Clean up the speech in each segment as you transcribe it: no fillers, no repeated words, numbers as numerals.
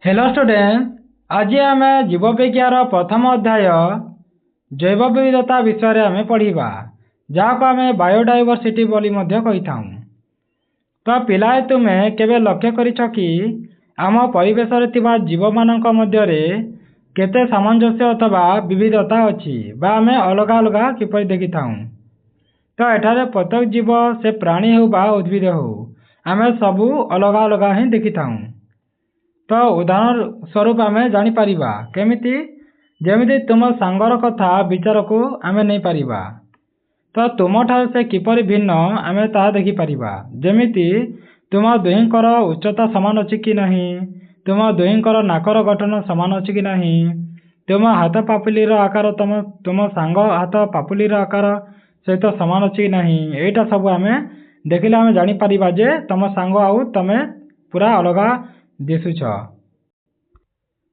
Hello student, आज आम जीवविज्ञान प्रथम अध्याय जैव विविधता विषय आम पढ़ा जहाँ को आम बायोडाइवर्सिटी बोली कही था। तो पिलाए तुम्हें केवे लक्ष्य करिछ कि आम परिवेश रे जीव मानक मध्यरे केते सामंजस्य अथवा विविधता अच्छी बा आम अलग अलग किपर देखि था। तो एठारे प्रत्येक जीव से प्राणी हो बा उद्भिद हो आम सबू अलग अलग ही देखि था। तो उदाहरण स्वरूप आम जापर केमिति जमीती तुम सांगर कथा विचार को आम नहीं पारिबा। तो तुम ठार से किपर भिन्न आम ता देखिपर जमीती तुम दुहींकर उच्चता सामान अच्छी कि नहीं, तुम दुहींकर नाकर गठन सामान अच्छी कि नहीं, तुम हाथ पापुलीर आकार तुम सांग हाथ पापुलीर आकार सहित सामान अच्छी कि नहीं, यहीटा सब आम देखिले आम जापर जे तुम सांग आउ तमें पूरा अलग दिशुछ।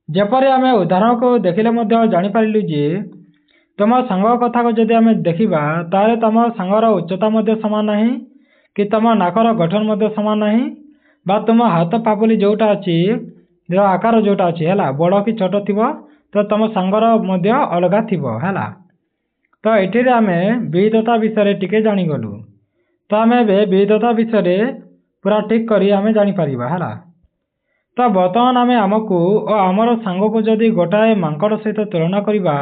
जपरी आम उदाहरण को देखिले जापारू जे तुम सांग कथा को जदि आम देखा ताले तुम सांगर उच्चता सामान नहीं कि तुम नाकर गठन सामान नहीं बा तुम हाथ पापुली जोटा अच्छी आकार जोटा अच्छी है बड़ कि छोट थी तो तुम सांगर अलग थी है। तो ये आम विविधता विषय टिके जागलु। तो आम विविधता विषय पूरा ठीक करी आम जापर है। तो बर्तमान आम आमको और आमर सांग को जदि गोटाए मांकड़ सहित तुलना करवा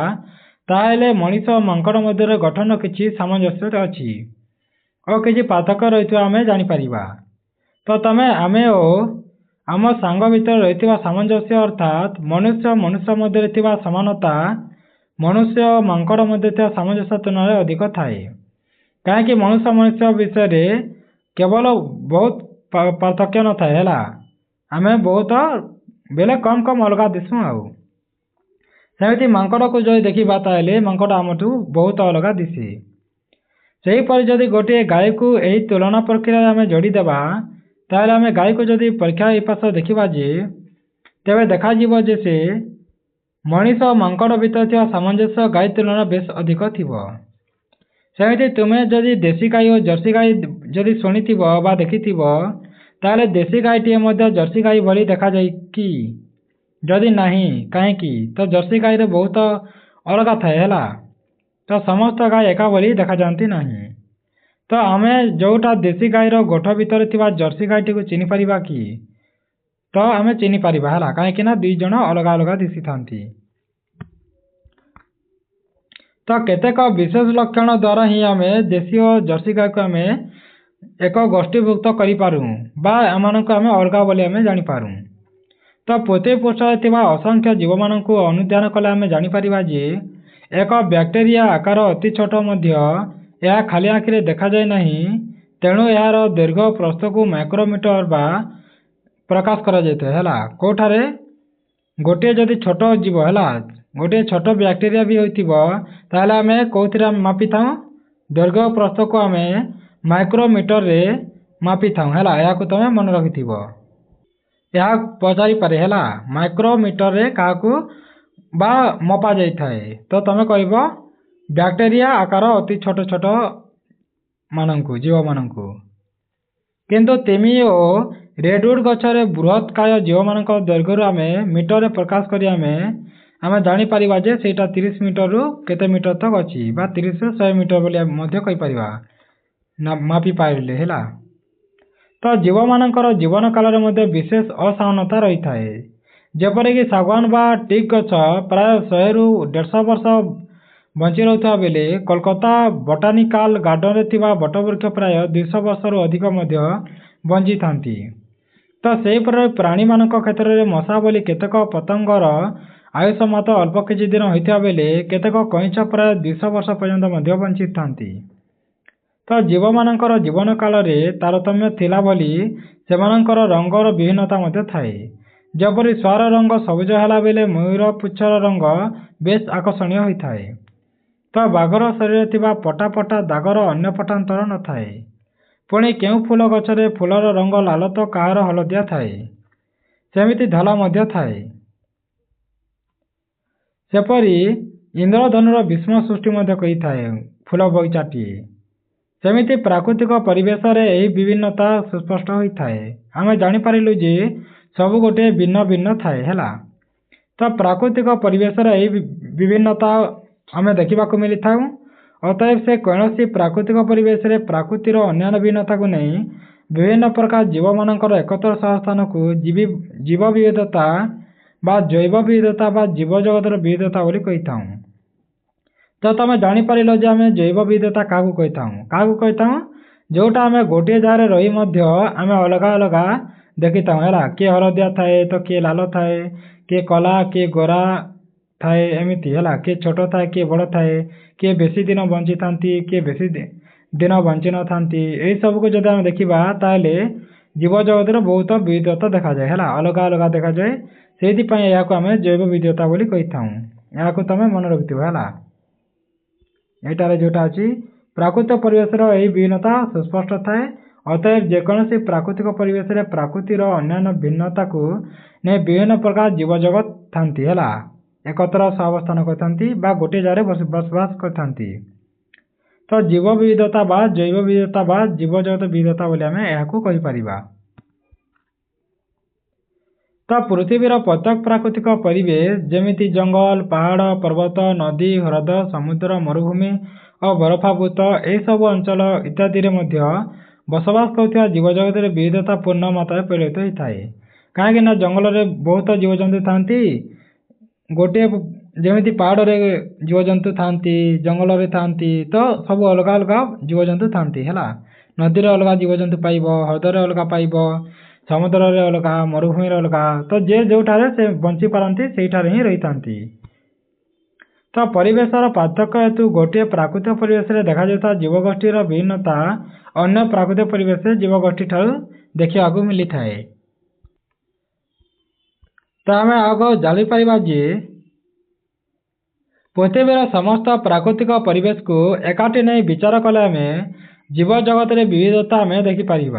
ताहेले मनीष और मांकड़ मध्य गठन किसी सामंजस्य अच्छी और किसी पार्थक्य रही आम जापर। तो तमें आम आम सांग भीतर रही सामंजस्य अर्थात मनुष्य मनुष्य मध्य समानता मनुष्य और मांकड़ मध्य सामंजस्य तुलना अधिक थाए कहीं मनुष्य मनुष्य विषय केवल बहुत पार्थक्य न थाए है आम बहुत बेले कम कम अलग दिशु आमती मांकड़ को जो देखा ताले मांकड़ आम बहुत अलग दिशे। सेहीपरि जदि गोटे गाय को यही तुलना प्रक्रिया आम जोड़ीदेवा ताले आम गाय को जदि परीक्षा पास देखा जे तेरे देखा जे से मनीष और मांकड़ भीतर सामंजस्य गाय तुलना बेस अधिक थी। सेमती तुम्हें जदि देशी गाय और जर्सी गाय जदि शुणी देखी ताले देशी गायटी जर्सी गाय भली देखा जाए कि जदि नहीं कहीं तो जर्सी गाय रे बहुत अलग थाए है। तो समस्त गाय एका भली देखा जाती नहीं। तो आम जोटा देशी गायर गोठ भीतर थी जर्सी गायटी को चिनी पारिबा कि तो आम चिनी पारिबा है कहीं दुई जन अलग अलग दिशी था। तो केतेक विशेष लक्षण द्वारा ही आम देशी और जर्सी गाय को आम एक गोष्ठीभुक्त करें अलग बोली आम जापर। तो पृथ्वी पृष्ठ असंख्य जीव मान अनुध्यान कले आम जापर जे एक बैक्टेरिया आकार अति छोट यह खाली आखिरे देखा जाए नहीं तेणु यार दीर्घ प्रस्थ को माइक्रोमीटर बा प्रकाश करा जाए है कोठारे गोटे जदि छोट जीव है गोटे छोट बैक्टेरिया भी होता आम कौन मापी था दीर्घ प्रस्थ को आम माइक्रोमीटर रे मापी था है तुम मन रखि यह पचारि पारे है माइक्रोमीटर रे क्या बा मपा जाए तो तुम कह बैक्टेरिया आकार अति छोट छोट मानू जीव मानू किंतु तिमी और रेडवुड गचर बृहत काय जीव मान दैर्घ्य आम मीटर प्रकाश कर आम जापर जे सेटा 30 मीटर रु केते मीटर तक अच्छी 30 रु 100 मीटर बोली मापी पारे है। तो जीव मानकर जीवन काल विशेष असावनता रही है जेपरिक सागवान बा टीक गछ प्राय 100 रु 150 वर्ष बंची रहा बेले कोलकाता बोटानिकाल गार्डन रे थिबा बटवृक्ष प्राय 200 वर्ष रु अधिक बंची था। तो सेहीपरि प्राणी मान क्षेत्र में मशा बोली केतेक पतंगर आयुष मात्र अल्प किछि दिन होता बेले केतेक कईंच प्राय 200 वर्ष पर्यंत बंची था। तो जीव मानकर जीवन काल रे तारतम्य थिला बोली सेमानकर रंगर विभिन्नता थाए जपरी स्वार रंग सबुज है बेले मयूर पुच्छर रंग बेस आकर्षणीय होता है। तो बाघर शरीर थिबा पटा पटा दागर अन्य पटांतर न थाए पुणी केउ फूल गचरे फूलर रंग लाल तो कहार हलदिया थाए सेमिति धला मध्य थाए। सेपरी इंद्रधनुर भीष्म सृष्टि कही थाए फूल बगीचाटी सेमिति प्राकृतिक परिवेश रे यही विभिन्नता सुस्पष्ट होता है। आम जापरू जे सब गोटे भिन्न भिन्न थाए हैला। तो प्राकृतिक परिवेश विभिन्नता आम देखा मिली था। अतएव से कौन सी प्राकृतिक परिवेश प्रकृतिर अन्य भिन्नता को नहीं विभिन्न प्रकार जीव मानकर एकत्र सहस्थान को जीव विविधता बा जैव विविधता बा जीव जगतर विविधता बोली कही था। तो तुम जापर जे आम जैव विविधता क्या कही था जोटा आम गोटे जगह रही आम अलग अलग देखी था है किए हलदिया थाए तो किए लाल थाए किए कला किए गोरा थाए एमती है किए छोट थाए किए बड़ थाए किए बेसी दिन बंची था किए बेसी दिन बंची न था यही सब को जब आम देखा ताले जीव जगतर बहुत विविधता देखा जाए है अलग अलग देखा जाए से आम जैव विविधता बोली कही था। यहाँ तुम मन रखिथ है यहाँ जोटा अच्छी प्राकृतिक परिवेश यही विभिन्नता सुस्पष्ट थाए। अतएव जेकोसी प्राकृतिक परिवेश प्रकृतिर अन्य भिन्नता को नहीं विभिन्न प्रकार जीव जगत था एकत्र सहावस्थान करता गोटे जगह बसवास करता। तो जीव विविधता बा जैव विविधता बा जीव जगत विविधता बोली आम यह कहीपर। तो पृथ्वीर प्रत्येक प्राकृतिक परिवेश जमीती जंगल पहाड़ पर्वत नदी ह्रद समुद्र मरुभूमि और बरफावृत यह सब अंचल इत्यादि बसवास कर जीव जगत विविधता पूर्ण मात्रा परिलक्षित होता है। कहीं जंगल में बहुत जीवजंतु था गोटे जमी पहाड़ रे जीवजंतु था जंगल में था तो सब अलग अलग जीवजंतु था है नदी अलग जीवजंतु पाइब ह्रदर अलग पाइब समुद्र रे अलग मरुभूमि अलग तो जे जो से बंची पारती से ही रही था। तो परिवेशर पार्थक्य हेतु गोटे प्राकृतिक परिवेश देखा जाता जीवगोष्ठीर भिन्नता अन्य प्राकृतिक परिवेश जीवगोष्ठी ठार देखा मिली थाए। तो आम आग जापर जे पृथ्वीर समस्त प्राकृतिक परिवेश को एकाठी नहीं विचार कले आम जीव जगत विविधता आम देखिपर।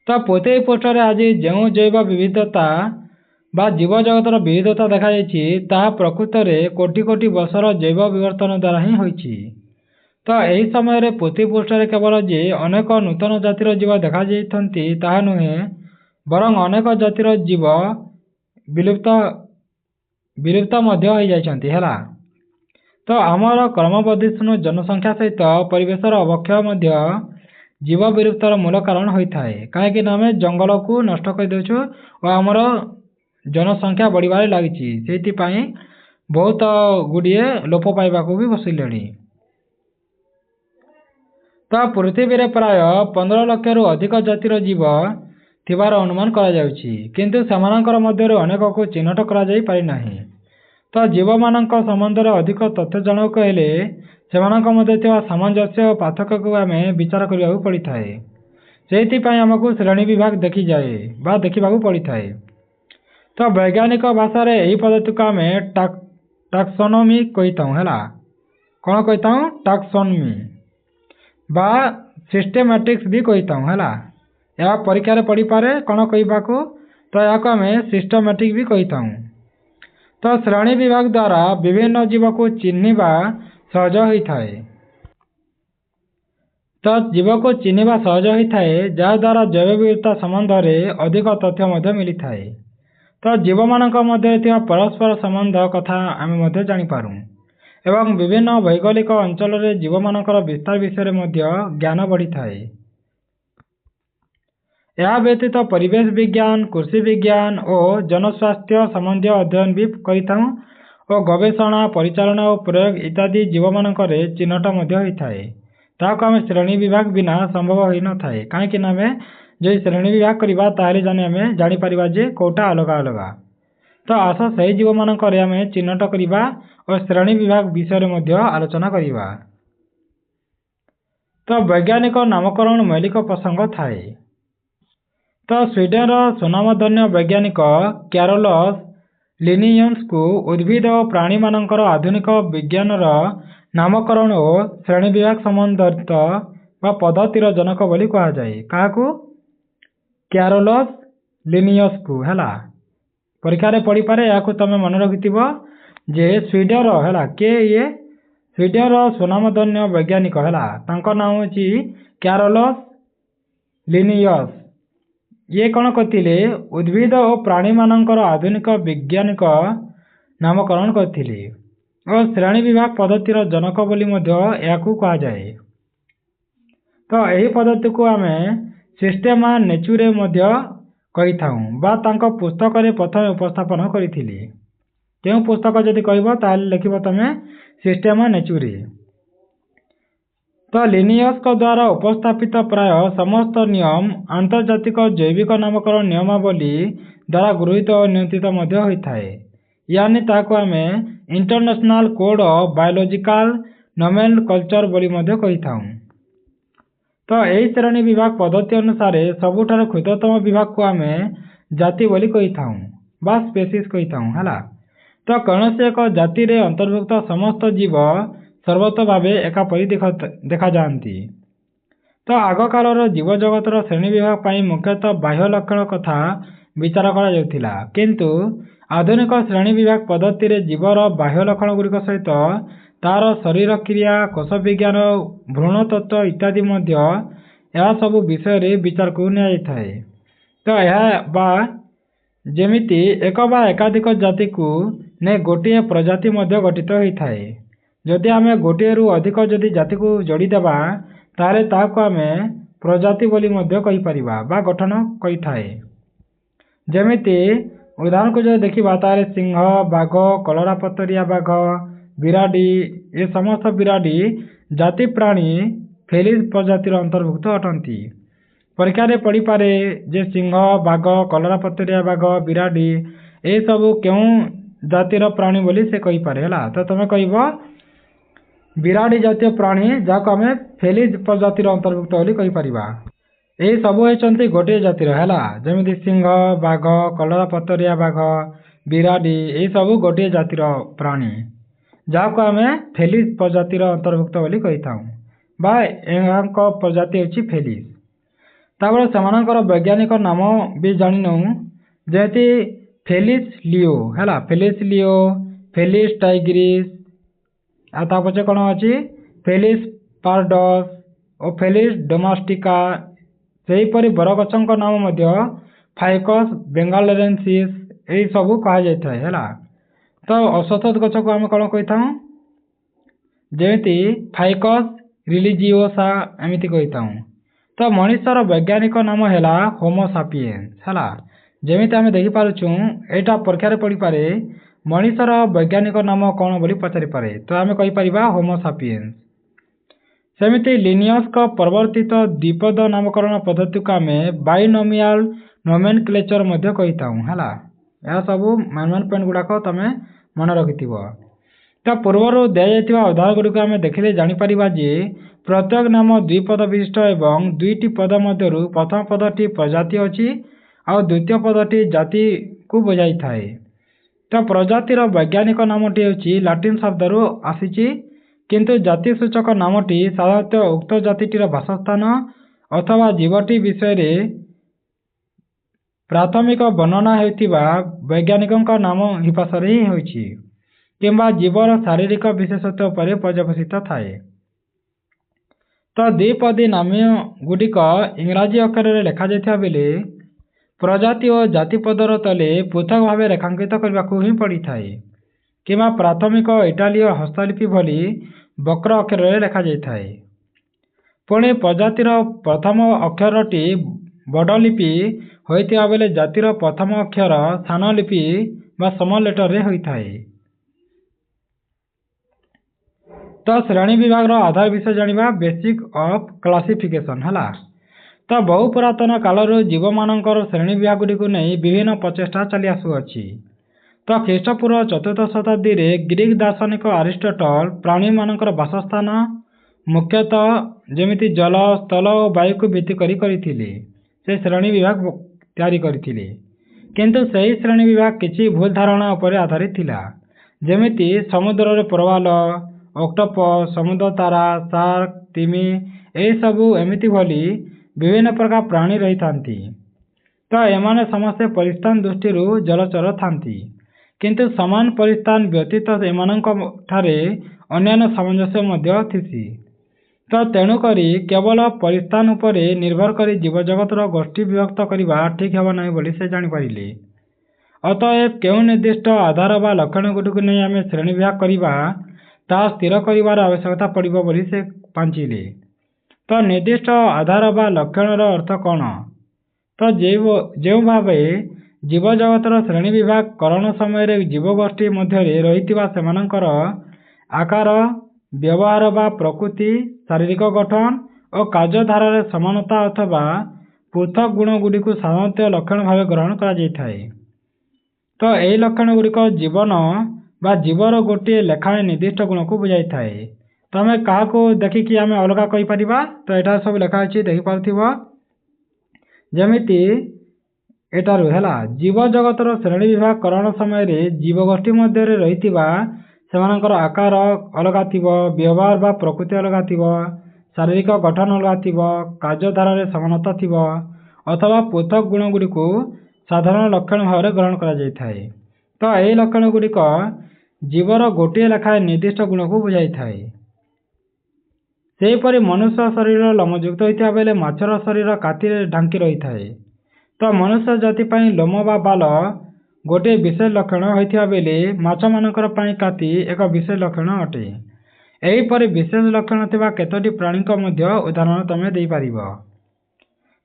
तो पृथ्वी पृष्ठ आज जो जैव विविधता बा जीव जगतर विविधता देखा ताहा प्रकृत में कोटि कोटि वर्षर जैव विवर्तन द्वारा ही होइछि। तो यही समय पृथ्वी पृष्ठ केवल जे अनेक नूतन जातिर जीव देखा ताहा नुहे बरं अनेक जातिर जीव विलुप्त विलुप्त हो जाइछन्ति हैला। तो आमर क्रमवर्धिष्णु जनसंख्या सहित परिवेशर अवक्षय जीव विलुप्तर मूल कारण होता है कहीं आम जंगल को नष्ट कर देछु और आमर जनसंख्या बढ़िबार लगी से बहुत गुड़िए लोप पाइबाक भी बसिले। तो पृथ्वी में प्राय 15 लाख रु अधिक जातिर जीव थिबार अनुमान करा जाउछि किंतु सेमानंकर मध्यरु अनेक को चिन्हट करा जाई पारि नाही। तो जीव मानक संबंध में अधिक तथ्य जानक हेले सेमानक मध्य थिबा सामंजस्य और पार्थक्य को आम विचार करिबाकु पड़िथाए। सेहिथिपाई आमको श्रेणी विभाग देखी जाए बा देखिबाकु पड़िथाए। तो वैज्ञानिक भाषा रे यही पद्धति को आम टैक्सोनॉमी कहीथाऊ है कौन कहीथाऊ टैक्सोनॉमी बा सिस्टेमैटिक्स भी कहीथाऊ है या परीक्षा पढ़ी पारे कौन कहवाकू तो या आम सिस्टेमैटिक भी कहीथाऊ। तो श्रेणी विभाग द्वारा विभिन्न जीव को चिन्हिबा सहज होता है। तो जीव को चिन्हिबा सहज होता है जहाद्वारा जैव विविधता संबंध में अधिक तथ्य मिली थाए। तो जीव मानक मध्य परस्पर संबंध कथा आम जापर एवं विभिन्न भौगोलिक अंचल में जीव मानकर विस्तार विषय में ज्ञान बढ़ी थाए। यह व्यतीत परिवेश विज्ञान कृषि विज्ञान और जनस्वास्थ्य संबंधी अध्ययन भी करिथाऊ और गवेषणा परिचालना और प्रयोग इत्यादि जीव मानक चिन्हट होता है ताको आम श्रेणी विभाग बिना संभव हो न थाए कहीं आम जो श्रेणी विभाग करवा ताहले जाने आम जापर जे कौटा अलग अलग। तो आस से जीव मानक आम चिन्हट करवा और श्रेणी विभाग विषय में आलोचना करवा। तो वैज्ञानिक नामकरण मौलिक प्रसंग थाए। तो स्वीडेन सुनामधन्य वैज्ञानिक कैरोलस लिनियंस को उद्भिद और प्राणी मानकर आधुनिक विज्ञान नामकरण और श्रेणी विभाग संबंधित पद्धतिर जनक बोली कहा जाए क्या कैरोलस लिनियस को है परीक्षा पढ़ी पारे या तुम मन रखिथ जे स्वीडेन है के ये स्वीडेन सुनामधन्य वैज्ञानिक है नाम हूँ कैरोलस लिनियस ये कौन करथिले उद्भिद और प्राणी मानकर आधुनिक वैज्ञानिक नामकरण करथिले और श्रेणी विभाग पद्धतिर जनक बोली मध्य याकू कहा जाए। तो यही पद्धति को आम सिस्टेमा नेचुरे मध्य कही थाउ बा तांको पुस्तक रे प्रथम उपस्थापन करथिले। केउ पुस्तक जदि कहबो ताले लिखिबो तमे सिस्टेमा नेचुरे। तो लिनियस को द्वारा उपस्थापित प्राय समस्त नियम आंतर्जातिक जैविक नामकरण नियमावली द्वारा गृहीत और नियंत्रित मध्य होइथाए। यानी ताको आमे international code of biological nomenclature बोली मध्य कही थाउ। तो यही श्रेणी विभाग पद्धति अनुसार सबुठार क्षुद्रतम विभाग को आमे जाति बोली कही थाउ बा स्पेसीज कही थाउ हला। तो कौनसी एक जाति रे अंतर्भुक्त समस्त जीव सर्वत भावे एकापरी देखा जाती। तो आग कालर जीव जगतर श्रेणी विभाग पाई मुख्यतः बाह्य लक्षण कथा विचार करा जाउथिला, किंतु आधुनिक श्रेणी विभाग पद्धति रे जीवर बाह्य लक्षण गुड़िक सहित तार शरीर क्रिया कोश विज्ञान भ्रूण तत्व इत्यादि मध्य यह सब विषय रे विचार को नियाइथाए। तो यह बा जेमिति एक बा एकाधिक जाति को ने गोटे प्रजाति मध्य गठित होइथाए। जदि आमे गोटे रु अधिक जदि जाति को जोड़ी देबा तारे ताको आमे प्रजाति बोली मध्य कहि परिबा बा गठन कइथाए। जेमिति उदाहरण को जो देखिबा तारे सिंह बाघ कलरापतरिया बाघ बिराडी ये समस्त बिराडी जाति प्राणी फेलिस प्रजातिर अंतर्भुक्त अटंती। परीक्षा रे पड़ी पारे जे सिंह बाघ कलरापतरिया बाघ बिराडी ए सब केउ जातिर प्राणी बोली से कहि पारे हला। तो तमे कहबो बिराडी जातीय प्राणी जाको आमे फेलिस प्रजातिर अंतर्भुक्त बोली कहि परिबा। ए सब होचंती गोटे जातिर हला, जेमिति सिंह बाघ कलरापतरिया बाघ बिराडी ए सब गोटे जातिर प्राणी जाको आमे फेलिस प्रजातिर अंतर्भुक्त बोली कहि थाउ बा एहांक प्रजाति होची फेलिस। ताबळे समानकर वैज्ञानिक नाम भी जानिनु, जेति फेलिस लियो हला, फेलिस लियो फेलिस टाइग्रिस आ ता पछे कोन अछि फेलिस पारडस और फेलिस डोमेस्टिका। सेही परि बरगछंक नाम मध्य फाइकस बेंगालेरेंसिस एई सब कहा जायथाय हला। तो औषध गछ को आम कौन कही थाउ जेमिति फाइकस रिलीजियोसा एमिति कही थाउ। तो मनुष्यर वैज्ञानिक नाम हैला होमो सापियंस हला। जेमिति आमे देखि पारुछु एटा परीक्षा रे पड़ी पारे मनुष्यर वैज्ञानिक नाम कौन बोली पचारि पारे, तो आमे कहि परिबा होमो सापियंस। सेमिति लिनियस का परिवर्तित द्विपद नामकरण पद्धति को आमे बाइनोमियल नोमेनक्लेचर मध्य कहि थाउ हला। या सब मैनुअल पॉइंट गुडाक तमे मन रखिथिबो। तो पूर्वर दिया जाइथिबा उदाहरण गुडिक आमे देखिले जानि परिबा जे प्रत्येक नाम द्विपद विशिष्ट एवं दुईटी पद मध्यरु प्रथम पदटी प्रजाति अछि और द्वितीय पदटी जाति को बुझाई थाए। तो प्रजातिर वैज्ञानिक नामटी होची लाटिन शब्दरु आसीची, किंतु जाति सूचक नामटी साधारणतः उक्त जातिटीर भाषास्थान अथवा जीवटी विषय रे प्राथमिक वर्णना हेउथिबा वैज्ञानिकक नाम हिपासरे ही होइछि किंबा जीवर शारीरिक विशेषत्व पर पर्यवसित थाए। तो द्विपदी नाम गुडिक इंग्राजी अक्षर रे लेखा जाइथिबा बेले प्रजाति और जाति पदर तले पृथक भाव रेखांकित करने को ही पड़ी थाए किंबा प्राथमिक इटालीय हस्तलिपि भली वक्र अक्षर रे लेखा जाइथाए। पुणी प्रजातिर प्रथम अक्षरटी बड़ लिपि होइथिबा बेले जातिर प्रथम अक्षर स्थान लिपि बा स्मॉल लेटर रे होइथाए। तो श्रेणी विभाग रो आधार विषय जानिबा बेसिक ऑफ क्लासिफिकेशन हला। तो बहु पुरातन कालर जीव मानकर श्रेणी विभाग गुडी को नहीं विभिन्न प्रचेष्टा चली आसुअछि। तो ख्रीष्टपूर्व 4th शताब्दी रे ग्रीक दार्शनिक अरिस्टोटल प्राणी मानकर वासस्थान मुख्यतः जेमिति जल स्थल और वायु को भित्ति करी करिथिले से श्रेणी विभाग तैयारी करिथिले, किंतु सही श्रेणी विभाग किछि भूल धारणा उपरे आधारित थिला। जेमिति समुद्र रे प्रवाल ऑक्टोपस समुद्र तारा शार्क तिमी ए सबु एमिति भली विभिन्न प्रकार प्राणी रही थांती। तो एमाने समस्ते परिस्थान दृष्टि जलचर थांती, किंतु समान परिस्थान व्यतीत एमानक ठारे अन्यान्य सामंजस्य मध्य थिसी। ତ ତେଣୁକରି କେବଳ ପରିସ୍ଥାନ ଉପରେ ନିର୍ଭର କରି ଜୀବଜଗତର ଗୋଷ୍ଠୀ ବିଭକ୍ତ କରିବା ଠିକ୍ ହେବ ନାହିଁ ବୋଲି ସେ ଜାଣିପାରିଲେ। ଅତଏବ କେଉଁ ନିର୍ଦ୍ଦିଷ୍ଟ ଆଧାର ବା ଲକ୍ଷଣଗୁଡ଼ିକୁ ନେଇ ଆମେ ଶ୍ରେଣୀ ବିଭାଗ କରିବା ତାହା ସ୍ଥିର କରିବାର ଆବଶ୍ୟକତା ପଡ଼ିବ ବୋଲି ସେ ପାଞ୍ଚିଲେ। ତ ନିର୍ଦ୍ଦିଷ୍ଟ ଆଧାର ବା ଲକ୍ଷଣର ଅର୍ଥ କ'ଣ? ତ ଯେଉଁ ଭାବେ ଜୀବଜଗତର ଶ୍ରେଣୀ ବିଭାଗ କରଣ ସମୟରେ ଜୀବଗୋଷ୍ଠୀ ମଧ୍ୟରେ ରହିଥିବା ସେମାନଙ୍କର ଆକାର, ବ୍ୟବହାର ବା ପ୍ରକୃତି, ଶାରୀରିକ ଗଠନ ଓ କାର୍ଯ୍ୟଧାରାରେ ସମାନତା ଅଥବା ପୃଥକ୍ ଗୁଣଗୁଡ଼ିକୁ ସାଧାରଣତଃ ଲକ୍ଷଣ ଭାବେ ଗ୍ରହଣ କରାଯାଇଥାଏ। ତ ଏହି ଲକ୍ଷଣଗୁଡ଼ିକ ଜୀବନ ବା ଜୀବର ଗୋଟିଏ ଲେଖାଏଁ ନିର୍ଦ୍ଦିଷ୍ଟ ଗୁଣକୁ ବୁଝାଇଥାଏ। ତ ଆମେ କାହାକୁ ଦେଖିକି ଆମେ ଅଲଗା କହିପାରିବା? ତ ଏଠାରେ ସବୁ ଲେଖା ଅଛି, ଦେଖିପାରୁଥିବ। ଯେମିତି ଏଠାରୁ ହେଲା, ଜୀବଜଗତର ଶ୍ରେଣୀ ବିଭାଗ କରଣ ସମୟରେ ଜୀବଗୋଷ୍ଠୀ ମଧ୍ୟରେ ରହିଥିବା ସେମାନଙ୍କର ଆକାର ଅଲଗା ଥିବ, ବ୍ୟବହାର ବା ପ୍ରକୃତି ଅଲଗା ଥିବ, ଶାରୀରିକ ଗଠନ ଅଲଗା ଥିବ, କାର୍ଯ୍ୟଧାରାରେ ସମାନତା ଥିବ ଅଥବା ପୃଥକ୍ ଗୁଣଗୁଡ଼ିକୁ ସାଧାରଣ ଲକ୍ଷଣ ଭାବରେ ଗ୍ରହଣ କରାଯାଇଥାଏ। ତ ଏହି ଲକ୍ଷଣଗୁଡ଼ିକ ଜୀବର ଗୋଟିଏ ଲେଖାଏଁ ନିର୍ଦ୍ଦିଷ୍ଟ ଗୁଣକୁ ବୁଝାଇଥାଏ। ସେହିପରି ମନୁଷ୍ୟ ଶରୀର ଲୋମଯୁକ୍ତ ହୋଇଥିବା ବେଳେ ମାଛର ଶରୀର କାତିରେ ଢାଙ୍କି ରହିଥାଏ। ତ ମନୁଷ୍ୟ ଜାତି ପାଇଁ ଲୋମ ବା ବାଲ ଗୋଟିଏ ବିଶେଷ ଲକ୍ଷଣ ହୋଇଥିବା ବେଳେ ମାଛମାନଙ୍କର ପାଇଁ କାତି ଏକ ବିଶେଷ ଲକ୍ଷଣ ଅଟେ। ଏହିପରି ବିଶେଷ ଲକ୍ଷଣ ଥିବା କେତୋଟି ପ୍ରାଣୀଙ୍କ ମଧ୍ୟ ଉଦାହରଣ ତମେ ଦେଇପାରିବ।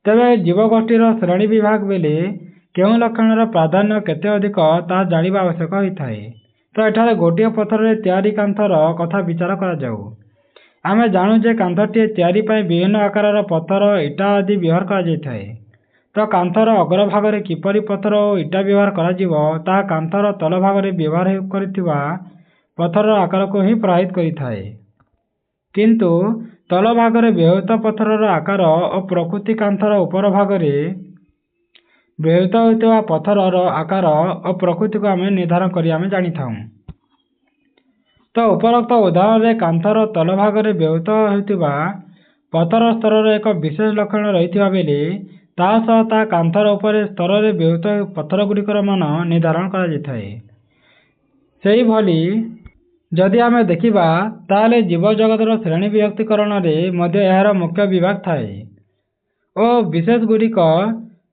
ତେବେ ଜୀବଗୋଷ୍ଠୀର ଶ୍ରେଣୀ ବିଭାଗ ବେଳେ କେଉଁ ଲକ୍ଷଣର ପ୍ରାଧାନ୍ୟ କେତେ ଅଧିକ ତାହା ଜାଣିବା ଆବଶ୍ୟକ ହୋଇଥାଏ। ତ ଏଠାରେ ଗୋଟିଏ ପଥରରେ ତିଆରି କାନ୍ଥର କଥା ବିଚାର କରାଯାଉ। ଆମେ ଜାଣୁ ଯେ କାନ୍ଥଟିଏ ତିଆରି ପାଇଁ ବିଭିନ୍ନ ଆକାରର ପଥର, ଇଟା ଆଦି ବ୍ୟବହାର କରାଯାଇଥାଏ। ତ କାନ୍ଥର ଅଗ୍ରଭାଗରେ କିପରି ପଥର ଓ ଇଟା ବ୍ୟବହାର କରାଯିବ ତାହା କାନ୍ଥର ତଳ ଭାଗରେ ବ୍ୟବହାର କରିଥିବା ପଥରର ଆକାରକୁ ହିଁ ପ୍ରଭାବିତ କରିଥାଏ। କିନ୍ତୁ ତଳ ଭାଗରେ ବ୍ୟବହୃତ ପଥରର ଆକାର ଓ ପ୍ରକୃତି କାନ୍ଥର ଉପର ଭାଗରେ ବ୍ୟବହୃତ ହେଉଥିବା ପଥରର ଆକାର ଓ ପ୍ରକୃତିକୁ ଆମେ ନିର୍ଦ୍ଧାରଣ କରି ଆମେ ଜାଣିଥାଉ। ତ ଉପରୋକ୍ତ ଉଦାହରଣରେ କାନ୍ଥର ତଳ ଭାଗରେ ବ୍ୟବହୃତ ହେଉଥିବା ପଥର ସ୍ତରର ଏକ ବିଶେଷ ଲକ୍ଷଣ ରହିଥିବା ବେଳେ ତା ସହ ତାହା କାନ୍ଥର ଉପରେ ସ୍ତରରେ ବ୍ୟବହୃତ ପଥରଗୁଡ଼ିକର ମାନ ନିର୍ଦ୍ଧାରଣ କରାଯାଇଥାଏ। ସେହିଭଳି ଯଦି ଆମେ ଦେଖିବା ତାହେଲେ ଜୀବଜଗତର ଶ୍ରେଣୀ ବିଭକ୍ତିକରଣରେ ମଧ୍ୟ ଏହାର ମୁଖ୍ୟ ବିଭାଗ ଥାଏ ଓ ବିଶେଷଗୁଡ଼ିକ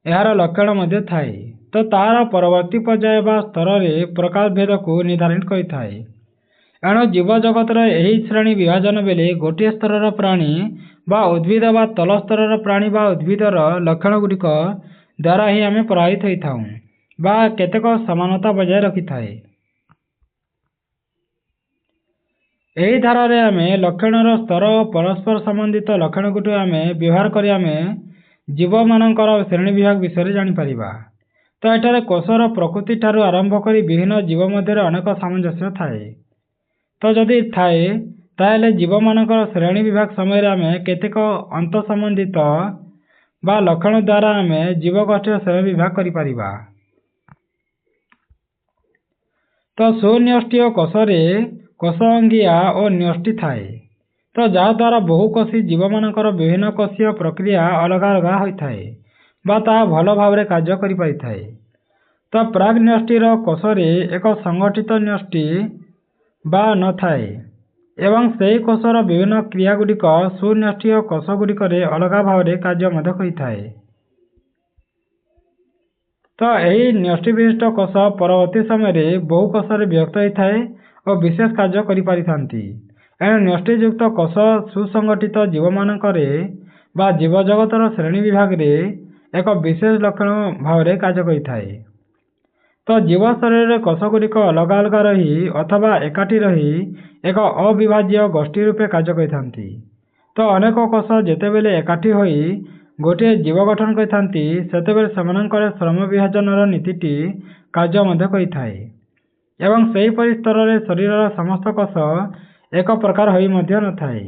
ଏହାର ଲକ୍ଷଣ ମଧ୍ୟ ଥାଏ। ତ ତାହାର ପରବର୍ତ୍ତୀ ପର୍ଯ୍ୟାୟ ବା ସ୍ତରରେ ପ୍ରକାର ଭେଦକୁ ନିର୍ଦ୍ଧାରିତ କରିଥାଏ। ଏଣୁ ଜୀବଜଗତର ଏହି ଶ୍ରେଣୀ ବିଭାଜନ ବେଳେ ଗୋଟିଏ ସ୍ତରର ପ୍ରାଣୀ ବା ଉଦ୍ଭିଦ ବା ତଳ ସ୍ତରର ପ୍ରାଣୀ ବା ଉଦ୍ଭିଦର ଲକ୍ଷଣଗୁଡ଼ିକ ଦ୍ୱାରା ହିଁ ଆମେ ପ୍ରଭାବିତ ହୋଇଥାଉ ବା କେତେକ ସମାନତା ବଜାୟ ରଖିଥାଏ। ଏହି ଧାରାରେ ଆମେ ଲକ୍ଷଣର ସ୍ତର ଓ ପରସ୍ପର ସମ୍ବନ୍ଧିତ ଲକ୍ଷଣଗୁଡ଼ିକୁ ଆମେ ବ୍ୟବହାର କରି ଆମେ ଜୀବମାନଙ୍କର ଶ୍ରେଣୀ ବିଭାଗ ବିଷୟରେ ଜାଣିପାରିବା। ତ ଏଠାରେ କୋଷର ପ୍ରକୃତି ଠାରୁ ଆରମ୍ଭ କରି ବିଭିନ୍ନ ଜୀବ ମଧ୍ୟରେ ଅନେକ ସାମଞ୍ଜସ୍ୟ ଥାଏ। ତ ଯଦି ଥାଏ ତାହେଲେ ଜୀବମାନଙ୍କର ଶ୍ରେଣୀ ବିଭାଗ ସମୟରେ ଆମେ କେତେକ ଅନ୍ତଃସମ୍ବନ୍ଧିତ ବା ଲକ୍ଷଣ ଦ୍ୱାରା ଆମେ ଜୀବଗୋଷ୍ଠୀର ଶ୍ରେଣୀ ବିଭାଗ କରିପାରିବା। ତ ସୁନ୍ୟଷ୍ଟିୟ କୋଷରେ କୋଷ ଅଙ୍ଗିଆ ଓ ନ୍ୟଷ୍ଟି ଥାଏ। ତ ଯାହାଦ୍ୱାରା ବହୁକୋଷୀ ଜୀବମାନଙ୍କର ବିଭିନ୍ନ କୋଷୀୟ ପ୍ରକ୍ରିୟା ଅଲଗା ଅଲଗା ହୋଇଥାଏ ବା ତାହା ଭଲ ଭାବରେ କାର୍ଯ୍ୟ କରିପାରିଥାଏ। ତ ପ୍ରାଗ୍ନ୍ୟଷ୍ଟିର କୋଷରେ ଏକ ସଂଗଠିତ ନ୍ୟଷ୍ଟି ବା ନଥାଏ ଏବଂ ସେହି କୋଷର ବିଭିନ୍ନ କ୍ରିୟାଗୁଡ଼ିକ ସୁନ୍ୟଷ୍ଟିୟ କୋଷଗୁଡ଼ିକରେ ଅଲଗା ଭାବରେ କାର୍ଯ୍ୟ ମଧ୍ୟ କରିଥାଏ। ତ ଏହି ନ୍ୟଷ୍ଟି ବିଶିଷ୍ଟ କୋଷ ପରବର୍ତ୍ତୀ ସମୟରେ ବହୁ କୋଷରେ ବିଭକ୍ତ ହୋଇଥାଏ ଓ ବିଶେଷ କାର୍ଯ୍ୟ କରିପାରିଥାନ୍ତି। ଏଣୁ ନ୍ୟଷ୍ଟିଯୁକ୍ତ କୋଷ ସୁସଂଗଠିତ ଜୀବମାନଙ୍କରେ ବା ଜୀବଜଗତର ଶ୍ରେଣୀ ବିଭାଗରେ ଏକ ବିଶେଷ ଲକ୍ଷଣ ଭାବରେ କାର୍ଯ୍ୟ କରିଥାଏ। ତ ଜୀବ ଶରୀରରେ କୋଷଗୁଡ଼ିକ ଅଲଗା ଅଲଗା ରହି ଅଥବା ଏକାଠି ରହି ଏକ ଅବିଭାଜ୍ୟ ଗୋଷ୍ଠୀ ରୂପେ କାର୍ଯ୍ୟ କରିଥାନ୍ତି। ତ ଅନେକ କୋଷ ଯେତେବେଳେ ଏକାଠି ହୋଇ ଗୋଟିଏ ଜୀବ ଗଠନ କରିଥାନ୍ତି ସେତେବେଳେ ସେମାନଙ୍କର ଶ୍ରମ ବିଭାଜନର ନୀତିଟି କାର୍ଯ୍ୟ ମଧ୍ୟ କରିଥାଏ ଏବଂ ସେହିପରି ସ୍ତରରେ ଶରୀରର ସମସ୍ତ କୋଷ ଏକ ପ୍ରକାର ହୋଇ ମଧ୍ୟ ନଥାଏ,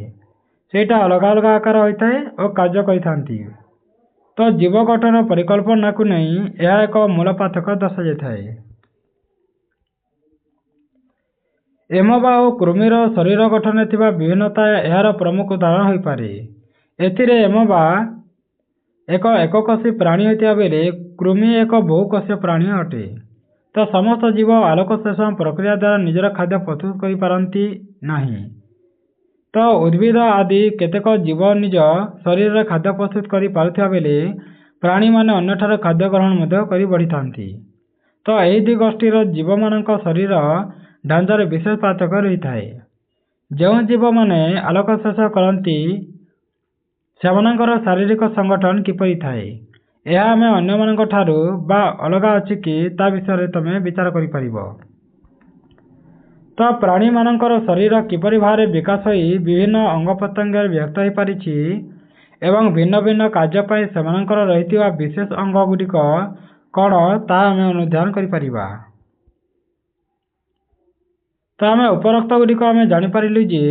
ସେଇଟା ଅଲଗା ଅଲଗା ଆକାର ହୋଇଥାଏ ଓ କାର୍ଯ୍ୟ କରିଥାନ୍ତି। ତ ଜୀବ ଗଠନ ପରିକଳ୍ପନାକୁ ନେଇ ଏହା ଏକ ମୂଳ ପାର୍ଥକ୍ୟ ଦର୍ଶାଯାଇଥାଏ। ଏମୋବା ଓ କୃମିର ଶରୀର ଗଠନରେ ଥିବା ବିଭିନ୍ନତା ଏହାର ପ୍ରମୁଖ ଉଦାହରଣ ହୋଇପାରେ। ଏଥିରେ ଏମୋବା ଏକ ଏକକୋଷୀ ପ୍ରାଣୀ ହୋଇଥିବା ବେଳେ କୃମି ଏକ ବହୁକୋଷୀୟ ପ୍ରାଣୀ ଅଟେ। ତ ସମସ୍ତ ଜୀବ ଆଲୋକ ଶୋଷଣ ପ୍ରକ୍ରିୟା ଦ୍ୱାରା ନିଜର ଖାଦ୍ୟ ପ୍ରସ୍ତୁତ କରିପାରନ୍ତି ନାହିଁ। तो उद्भिद आदि केतेक जीव निज शरीर में खाद्य प्रस्तुत करि पारुथिबा बेले प्राणी माने अन्यठार खाद्य ग्रहण मध्य करि बढ़िथांती। तो यही दुई गोष्ठीर जीव मानक शरीर ढांचार विशेष पार्थक्य रही थाए। जो जीव माने आलोक श्वास करती सेमानंकर शारीरिक संगठन किपरि थाए यह आमे अन्य मानक ठारू बा अलगा अछि कि ता विषय तमे विचार करि परिबो। तो प्राणी मानकर शरीर किपरि भारे विकास होई विभिन्न अंग प्रत्यंग व्यक्त हो पारिछि एवं भिन्न भिन्न कार्य पाई सेमानकर रहितिबा विशेष अंग गुडिक कौन ता आमे अनुध्यान करि परिबा। तो आमे उपरोक्त गुडिक आमे जानि परिलु जे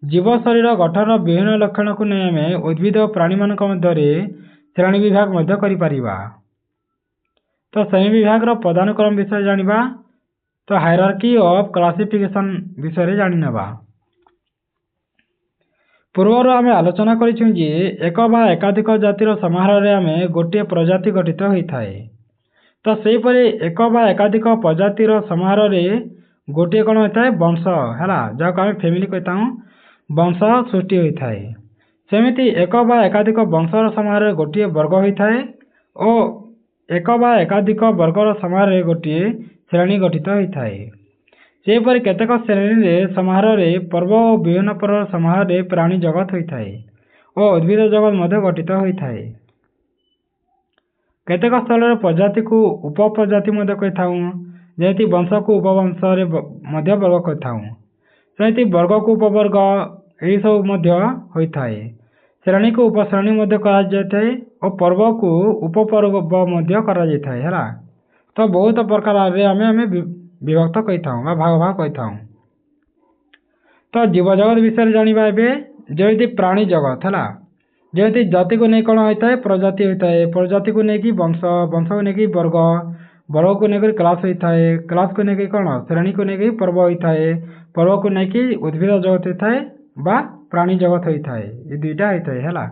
जीव शरीर गठन विभिन्न लक्षण को नहीं आमे उद्भिद और प्राणी मानक मध्यरे श्रेणी विभाग मध्य करि परिबा। तो श्रेणी विभाग रो पदानुक्रम विषय जानिबा। तो हायरार्की ऑफ क्लासिफिकेशन विषय जानि नेबा। पूर्वर आमे आलोचना करिछु जे एक बा एकाधिक जातिर समाहार रे आमे गोटे प्रजाति गठित होई थाए। तो सेही परे एक बा एकाधिक प्रजातिर समाहार रे गोटे कोन होता है वंश हैला जाको आमे फैमिली कहताऊ वंश सृष्टि होई थाए। सेमिति एक बा एकाधिक वंशर समाहार रे गोटे वर्ग होई थाए और एक बा एकाधिक वर्गर समाहार रे गोटे श्रेणी गठित होई थाए। सेपरि केतेक श्रेणी रे समाहार रे पर्व और विभिन्न पर्व समाहार रे प्राणी जगत होई थाए और उद्भिद जगत मध्य गठित होई थाए। केतेक स्थल रे प्रजाति को उपप्रजाति मध्य कहताऊ जेति वंश को उपवंश रे मध्य वर्ग कहताऊ सेति वर्ग को उपवर्ग एही सब मध्य होई थाए। श्रेणी को उपश्रेणी मध्य करा जायते और पर्व को उपपर्व मध्य करा जायते हैला। तो बहुत प्रकार रे आमे विभक्त कहताऊ बा भाग भाग कहताऊ। तो जीव जगत विषय जानिबा एबे जेति प्राणी जगत हैला जेति जाति को नहीं कोन होता है प्रजाति होता है प्रजाति को नहीं कि वंश वंश को नहीं कि वर्ग वर्ग को नहीं कि क्लास होता है क्लास को नहीं कि कोन श्रेणी को नहीं कि पर्व होता है पर्व को नहीं कि उद्भिद जगत होता है बा प्राणी जगत होता है ये दुईटा होता है हैला।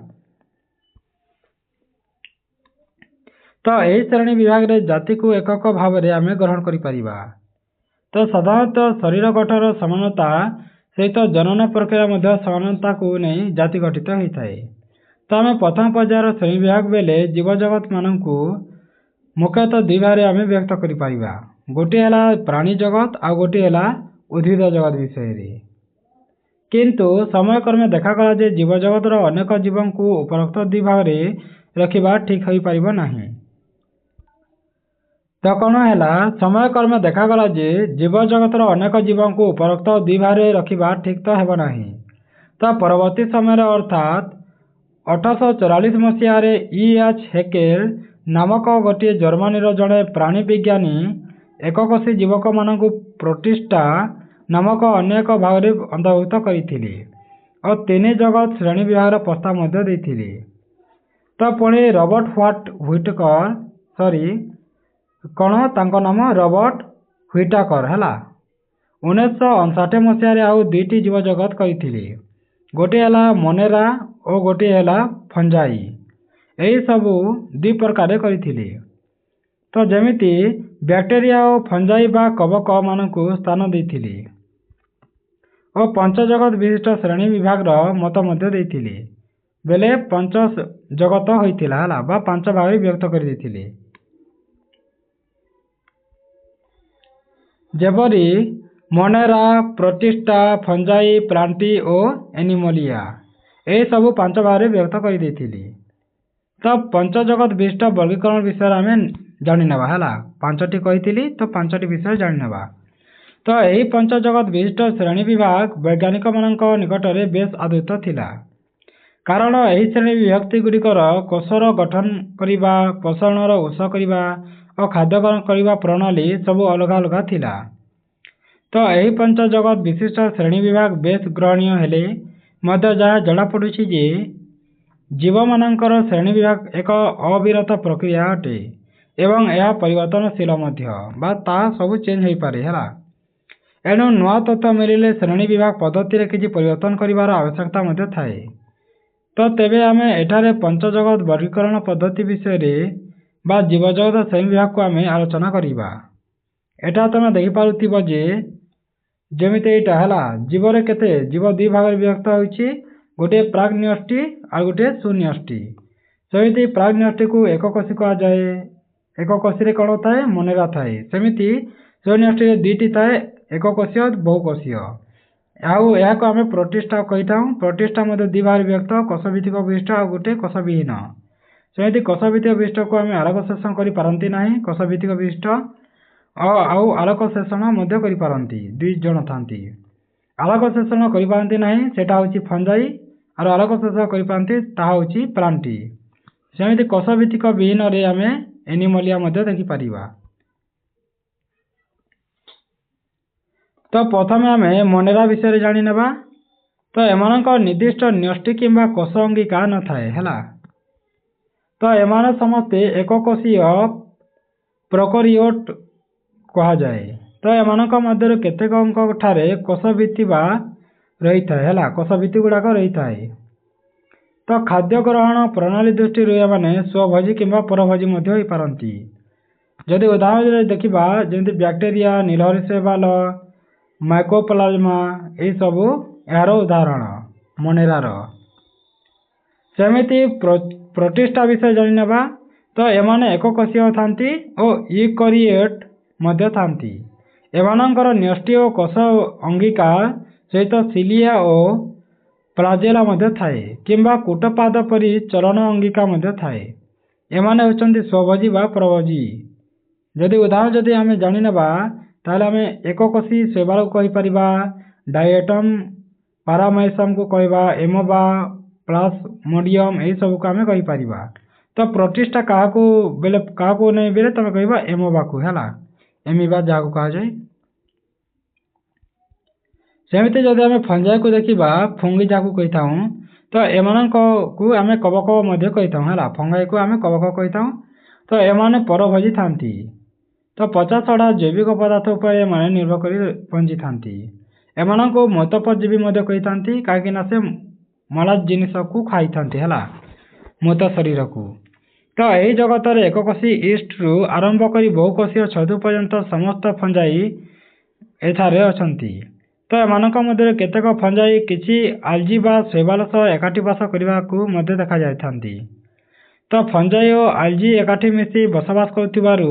तो यही श्रेणी विभाग रे जाति को एकक भाव रे आमे ग्रहण करि परिबा। तो साधारणतः शरीर गठन समानता सहित जनन प्रक्रिया मध्य समानता को नहीं जाति गठित होता है। तो आमे प्रथम पर्यायर श्रेणी विभाग बेले जीव जगत मानकु मुख्यतः दुई भाग रे आमे व्यक्त करि परिबा। गोटे हला प्राणी जगत आ गोटे हला उद्भिद जगत विषय रे। किंतु समय क्रमे देखा गला जे जीव जगत रो अनेक जीवन को उपरोक्त दुई भाग रे रखिबा ठीक होई परिबो नाही। तो कौन है समय क्रमे देखा गला जे जीव जगत अनेक जीव को उपरोक्त दुई भाग रे रखिबा ठीक तो हेबो नाही। तो परवर्ती समय अर्थात 1844 मसीह रे E.H. हेकेल नामक गोटे जर्मनी जड़े प्राणी विज्ञानी एककोशी जीवक मानक प्रोटिस्टा नामक अन्य एक भाग रे अंतर्भुक्त करथिले और तीन जगत श्रेणी विभाग प्रस्ताव मध्य देथिले। तो पुणी रॉबर्ट व्हिटकर कौन तांको नाम रॉबर्ट व्हिटाकर हैला 1959 मसीह रे आउ दुईटी जीव जगत करथिले गोटे हैला मोनेरा और गोटे हैला फंजाई यही सबू दुई प्रकार करथिले। तो जेमिति बैक्टेरिया और फंजाई बा कवक मानकु स्थान देथिले और पंच जगत विशिष्ट श्रेणी विभाग मत मध्य देथिले बेले पंच जगत होइतिला हला बा पांच भाग व्यक्त कर देथिले। जेपरी मोनेरा प्रोटिस्टा फंजाई प्लांटी और एनिमोलिया ए सबू पांच भाग व्यक्त कर देथिले। तो पंच जगत विशिष्ट वर्गीकरण विषय आमे जानि नेबा हला पांचटी कहिथिली तो पांचटी विषय जानि नेबा। तो यही पंच जगत विशिष्ट श्रेणी विभाग वैज्ञानिक मानक निकट रे बेस आदृत थिला कारण यही श्रेणी विभक्ति गुड़िकर कोषर गठन करिबा पोषणर उत्स करिबा और खाद्य ग्रहण करिबा प्रणाली सबू अलग अलग थिला। तो यही पंच जगत विशिष्ट श्रेणी विभाग बेस ग्रहणीय हेले मध्य जहाँ जड़ा पड़ुछि जे जीव मानकर श्रेणी विभाग एक अविरत प्रक्रिया अटे एवं यह परिवर्तनशील मध्य बा ता सब चेंज हो पारे हैला। एणु नुआ तथ्य मिलिले श्रेणी विभाग पद्धति रे किछि परिवर्तन करिवार आवश्यकता मध्य थाए। तो तेबे आमे एठारे पंच जगत वर्गीकरण पद्धति विषय रे बा जीव जगत श्रेणी विभाग को आमे आलोचना करिबा। एटा तमे देखि पारुथिबो जे ଯେମିତି ଏଇଟା ହେଲା ଜୀବରେ କେତେ ଜୀବ ଦୁଇ ଭାଗରେ ବିଭକ୍ତ ହେଉଛି, ଗୋଟିଏ ପ୍ରାକ୍ ନ୍ୟଷ୍ଟି ଆଉ ଗୋଟିଏ ସୁନ୍ୟଷ୍ଟି। ସେମିତି ପ୍ରାକ୍ ନ୍ୟଷ୍ଟିକୁ ଏକକୋଷୀ କୁହାଯାଏ। ଏକକୋଷୀରେ କ'ଣ ଥାଏ? ମନେରା ଥାଏ। ସେମିତି ସୁନ୍ୟଷ୍ଟିରେ ଦୁଇଟି ଥାଏ, ଏକକୋଷୀୟ ବହୁକୋଷୀୟ। ଆଉ ଏହାକୁ ଆମେ ପ୍ରୋଟିଷ୍ଟା କହିଥାଉ। ପ୍ରୋଟିଷ୍ଟା ମଧ୍ୟ ଦୁଇ ଭାଗରେ ବିଭକ୍ତ, କୋଷ ଭିତ୍ତିକ ବିଶିଷ୍ଟ ଆଉ ଗୋଟେ କୋଷ ବିହୀନ। ସେମିତି କୋଷ ଭିତ୍ତିକ ବିଶିଷ୍ଟକୁ ଆମେ ଆଲୋକ ଶୋଷଣ କରିପାରନ୍ତି ନାହିଁ। କୋଷ ଭିତ୍ତିକ ବିଶିଷ୍ଟ ଆଉ ଆଲୋକ ଶୋଷଣ ମଧ୍ୟ କରିପାରନ୍ତି, ଦୁଇ ଜଣ ଥାନ୍ତି। ଆଲୋକ ଶୋଷଣ କରିପାରନ୍ତି ନାହିଁ ସେଟା ହେଉଛି ଫଞ୍ଜାଇ, ଆଉ ଆଲୋକ ଶୋଷଣ କରିପାରନ୍ତି ତାହା ହେଉଛି ପ୍ଲାଣ୍ଟି। ସେମିତି କୋଷ ଭିତ୍ତିକ ବିହୀନରେ ଆମେ ଏନିମୋଲିଆ ମଧ୍ୟ ଦେଖିପାରିବା। ତ ପ୍ରଥମେ ଆମେ ମନେରା ବିଷୟରେ ଜାଣିନେବା। ତ ଏମାନଙ୍କ ନିର୍ଦ୍ଦିଷ୍ଟ ନ୍ୟଷ୍ଟି କିମ୍ବା କୋଷ ଅଙ୍ଗିକା ନଥାଏ ହେଲା। ତ ଏମାନେ ସମସ୍ତେ ଏକକୋଷୀୟ ପ୍ରୋକାରିଓଟ କୁହାଯାଏ। ତ ଏମାନଙ୍କ ମଧ୍ୟରୁ କେତେକଙ୍କ ଠାରେ କୋଷ ଭିତ୍ତି ବା ରହିଥାଏ ହେଲା, କୋଷ ଭିତ୍ତି ଗୁଡ଼ାକ ରହିଥାଏ। ତ ଖାଦ୍ୟ ଗ୍ରହଣ ପ୍ରଣାଳୀ ଦୃଷ୍ଟିରୁ ଏମାନେ ସ୍ୱଭୋଜୀ କିମ୍ବା ପରଭୋଜୀ ମଧ୍ୟ ହୋଇପାରନ୍ତି। ଯଦି ଉଦାହରଣରେ ଦେଖିବା ଯେମିତି ବ୍ୟାକ୍ଟେରିଆ, ନୀଳହରି ଶୈବାଳ, ମାଇକୋପ୍ଲାଜମା ଏହିସବୁ ଏହାର ଉଦାହରଣ ମନେରାର। ସେମିତି ପ୍ରୋଟିଷ୍ଟା ବିଷୟରେ ଜାଣିନେବା। ତ ଏମାନେ ଏକକୋଷୀୟ ଥାନ୍ତି ଓ ୟୁକାରିଓଟ ମଧ୍ୟ ଥାନ୍ତି। ଏମାନଙ୍କର ନ୍ୟଷ୍ଟି ଓ କୋଷ ଅଙ୍ଗିକା ସହିତ ସିଲିଆ ଓ ପ୍ଲାଜେଲା ମଧ୍ୟ ଥାଏ କିମ୍ବା କୂଟପାଦ ପରି ଚଳନ ଅଙ୍ଗିକା ମଧ୍ୟ ଥାଏ। ଏମାନେ ହେଉଛନ୍ତି ସ୍ୱଭୋଜୀ ବା ପରଭୋଜୀ। ଯଦି ଉଦାହରଣ ଆମେ ଜାଣିନେବା ତାହେଲେ ଆମେ ଏକକୋଷୀ ଶୈବାଳକୁ କହିପାରିବା, ଡାଇଏଟମ୍ ପାରାମାଇସମକୁ କହିବା, ଏମୋବା, ପ୍ଲାଜମୋଡ଼ିୟମ ଏହିସବୁକୁ ଆମେ କହିପାରିବା। ତ ପ୍ରୋଟିଷ୍ଟା କାହାକୁ ନେଇ ବେଲେ ତମେ କହିବା ଏମୋବାକୁ ହେଲା, ଏମିବା ଯାହାକୁ କୁହାଯାଏ। ସେମିତି ଯଦି ଆମେ ଫଞ୍ଜାଇକୁ ଦେଖିବା, ଫୁଙ୍ଗି ଯାହାକୁ କହିଥାଉ, ତ ଏମାନଙ୍କୁ ଆମେ କବକ ମଧ୍ୟ କହିଥାଉ ହେଲା। ଫଙ୍ଗାଇକୁ ଆମେ କବକ କହିଥାଉ। ତ ଏମାନେ ପରଭୋଜୀ ଥାନ୍ତି। ତ ପଚା ସଢ଼ା ଜୈବିକ ପଦାର୍ଥ ଉପରେ ଏମାନେ ନିର୍ଭର କରି ବଞ୍ଚିଥାନ୍ତି। ଏମାନଙ୍କୁ ମୃତପରଜୀବୀ ମଧ୍ୟ କହିଥାନ୍ତି, କାହିଁକିନା ସେ ମଲା ଜିନିଷକୁ ଖାଇଥାନ୍ତି ହେଲା, ମୃତ ଶରୀରକୁ। ତ ଏହି ଜଗତରେ ଏକକୋଷୀ ଇଷ୍ଟରୁ ଆରମ୍ଭ କରି ବହୁକୋଷୀୟ ଛତୁ ପର୍ଯ୍ୟନ୍ତ ସମସ୍ତ ଫଞ୍ଜାଇ ଏଠାରେ ଅଛନ୍ତି। ତ ଏମାନଙ୍କ ମଧ୍ୟରେ କେତେକ ଫଞ୍ଜାଇ କିଛି ଆଲଜି ବା ଶୈବାଳ ସହ ଏକାଠି ବାସ କରିବାକୁ ମଧ୍ୟ ଦେଖାଯାଇଥାନ୍ତି। ତ ଫଞ୍ଜାଇ ଓ ଆଲଜି ଏକାଠି ମିଶି ବସବାସ କରୁଥିବାରୁ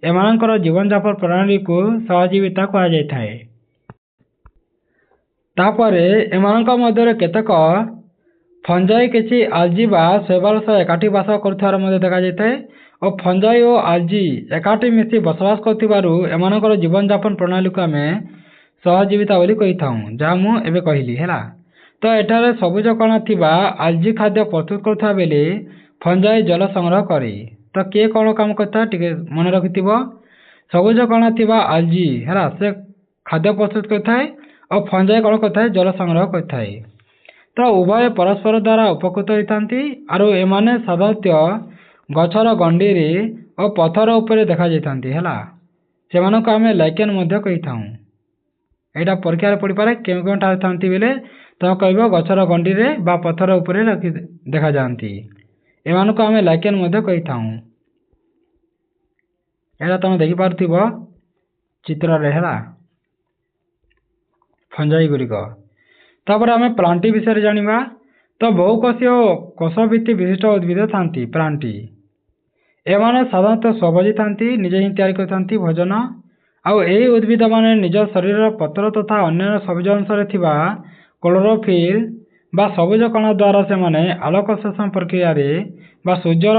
ଏମାନଙ୍କର ଜୀବନଯାପନ ପ୍ରଣାଳୀକୁ ସହଜୀବିତା କୁହାଯାଇଥାଏ। ତାପରେ ଏମାନଙ୍କ ମଧ୍ୟରେ କେତେକ ଫଞ୍ଜାଇ କିଛି ଆଲଜି ବା ଶୈବାଳ ସହ ଏକାଠି ବାସ କରୁଥିବାର ମଧ୍ୟ ଦେଖାଯାଇଥାଏ ଓ ଫଞ୍ଜାଇ ଓ ଆଲଜି ଏକାଠି ମିଶି ବସବାସ କରୁଥିବାରୁ ଏମାନଙ୍କର ଜୀବନଯାପନ ପ୍ରଣାଳୀକୁ ଆମେ ସହଜୀବିତା ବୋଲି କହିଥାଉ, ଯାହା ମୁଁ ଏବେ କହିଲି ହେଲା। ତ ଏଠାରେ ସବୁଜ କଣା ଥିବା ଆଲଜି ଖାଦ୍ୟ ପ୍ରସ୍ତୁତ କରୁଥିବା ବେଳେ ଫଞ୍ଜାଇ ଜଳ ସଂଗ୍ରହ କରେ। ତ କିଏ କ'ଣ କାମ କରିଥାଏ ଟିକେ ମନେ ରଖିଥିବ। ସବୁଜ କଣା ଥିବା ଆଲଜି ହେଲା ସେ ଖାଦ୍ୟ ପ୍ରସ୍ତୁତ କରିଥାଏ ଓ ଫଞ୍ଜାଇ କ'ଣ କରିଥାଏ? ଜଳ ସଂଗ୍ରହ କରିଥାଏ। ତ ଉଭୟ ପରସ୍ପର ଦ୍ୱାରା ଉପକୃତ ହୋଇଥାନ୍ତି। ଆଉ ଏମାନେ ସାଧାରଣତଃ ଗଛର ଗଣ୍ଡିରେ ଓ ପଥର ଉପରେ ଦେଖାଯାଇଥାନ୍ତି ହେଲା। ସେମାନଙ୍କୁ ଆମେ ଲାଇକେନ୍ ମଧ୍ୟ କହିଥାଉ। ଏଇଟା ପରୀକ୍ଷାରେ ପଡ଼ିପାରେ କେଉଁ କେଉଁଠାରେ ଥାନ୍ତି ବେଲେ ତମେ କହିବ ଗଛର ଗଣ୍ଡିରେ ବା ପଥର ଉପରେ ଦେଖାଯାଆନ୍ତି। ଏମାନଙ୍କୁ ଆମେ ଲାଇକେନ୍ ମଧ୍ୟ କହିଥାଉ। ଏଇଟା ତମେ ଦେଖିପାରୁଥିବ ଚିତ୍ରରେ ହେଲା, ଫଞ୍ଜାଇ ଗୁଡ଼ିକ। ତାପରେ ଆମେ ପ୍ଲାଣ୍ଟି ବିଷୟରେ ଜାଣିବା। ତ ବହୁକୋଷୀୟ କୋଷ ଭିତ୍ତି ବିଶିଷ୍ଟ ଉଦ୍ଭିଦ ଥାନ୍ତି ପ୍ଲାଣ୍ଟି। ଏମାନେ ସାଧାରଣତଃ ସ୍ୱଭୋଜୀ ଥାନ୍ତି, ନିଜେ ହିଁ ତିଆରି କରିଥାନ୍ତି ଭୋଜନ। ଆଉ ଏହି ଉଦ୍ଭିଦ ମାନେ ନିଜ ଶରୀରର ପତ୍ର ତଥା ଅନ୍ୟାନ୍ୟ ସବୁଜ ଅଂଶରେ ଥିବା କ୍ଲୋରୋଫିଲ୍ ବା ସବୁଜ କଣା ଦ୍ୱାରା ସେମାନେ ଆଲୋକ ଶୋଷଣ ପ୍ରକ୍ରିୟାରେ ବା ସୂର୍ଯ୍ୟର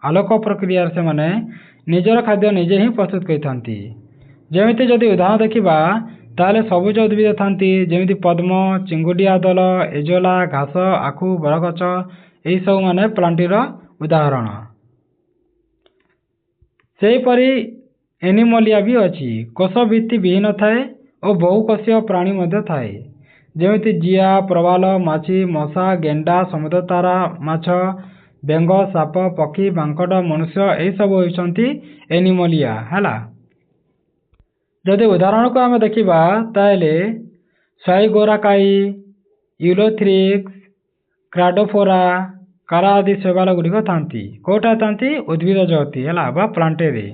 ଆଲୋକ ପ୍ରକ୍ରିୟାରେ ସେମାନେ ନିଜର ଖାଦ୍ୟ ନିଜେ ହିଁ ପ୍ରସ୍ତୁତ କରିଥାନ୍ତି। ଯେମିତି ଯଦି ଉଦାହରଣ ଦେଖିବା ତାହେଲେ ସବୁଜ ଉଦ୍ଭିଦ ଥାନ୍ତି ଯେମିତି ପଦ୍ମ, ଚିଙ୍ଗୁଡିଆ ଦଳ, ଏଜୋଲା, ଘାସ, ଆଖୁ, ବରଗଛ ଏହିସବୁ ମାନେ ପ୍ଲାଣ୍ଟିର ଉଦାହରଣ। ସେହିପରି ଏନିମୋଲିଆ ବି ଅଛି। କୋଷ ଭିତ୍ତି ବିହୀନ ଥାଏ ଓ ବହୁକୋଷୀୟ ପ୍ରାଣୀ ମଧ୍ୟ ଥାଏ। ଯେମିତି ଜିଆ, ପ୍ରବାଳ, ମାଛି, ମଶା, ଗେଣ୍ଡା, ସମୁଦ୍ର ତାରା ମାଛ, ବେଙ୍ଗ, ସାପ, ପକ୍ଷୀ, ମାଙ୍କଡ଼, ମନୁଷ୍ୟ ଏହିସବୁ ହେଉଛନ୍ତି ଏନିମୋଲିଆ ହେଲା। ଯଦି ଉଦାହରଣକୁ ଆମେ ଦେଖିବା ତାହେଲେ ସ୍ୱାଇଗୋରାକାଇ, ୟୁଲୋଥ୍ରିକ୍ସ, କ୍ରାଡୋଫୋରା, କାରା ଆଦି ଶୈବାଳ ଗୁଡ଼ିକ ଥାନ୍ତି। କେଉଁଟା ଥାନ୍ତି? ଉଦ୍ଭିଦ ଜଗତି ହେଲା ବା ପ୍ଲାଣ୍ଟରେ।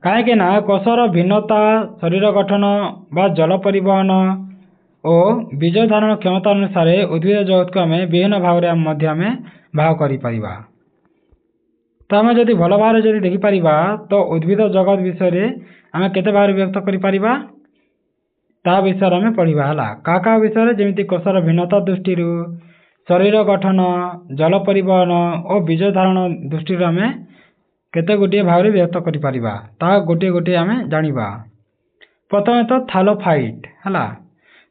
କାହିଁକି ନା କୋଷର ଭିନ୍ନତା ଶରୀର ଗଠନ ବା ଜଳ ପରିବହନ ଓ ବୀଜ ଧାରଣ କ୍ଷମତା ଅନୁସାରେ ଉଦ୍ଭିଦ ଜଗତକୁ ଆମେ ବିଭିନ୍ନ ଭାବରେ ମଧ୍ୟ ଆମେ ଭାଗ କରିପାରିବା। ତ ଆମେ ଯଦି ଭଲ ଭାବରେ ଯଦି ଦେଖିପାରିବା ତ ଉଦ୍ଭିଦ ଜଗତ ବିଷୟରେ ଆମେ କେତେ ଭାବରେ ବ୍ୟକ୍ତ କରିପାରିବା ତା ବିଷୟରେ ଆମେ ପଢ଼ିବା ହେଲା। କାହା ବିଷୟରେ ଯେମିତି କୋଷର ଭିନ୍ନତା ଦୃଷ୍ଟିରୁ ଶରୀର ଗଠନ ଜଳ ପରିବହନ ଓ ବୀଜ ଧାରଣ ଦୃଷ୍ଟିରୁ ଆମେ କେତେ ଗୋଟିଏ ଭାବରେ ବ୍ୟକ୍ତ କରିପାରିବା ତାହା ଗୋଟିଏ ଗୋଟିଏ ଆମେ ଜାଣିବା। ପ୍ରଥମେ ତ ଥାଲୋଫାଇଟ୍ ହେଲା।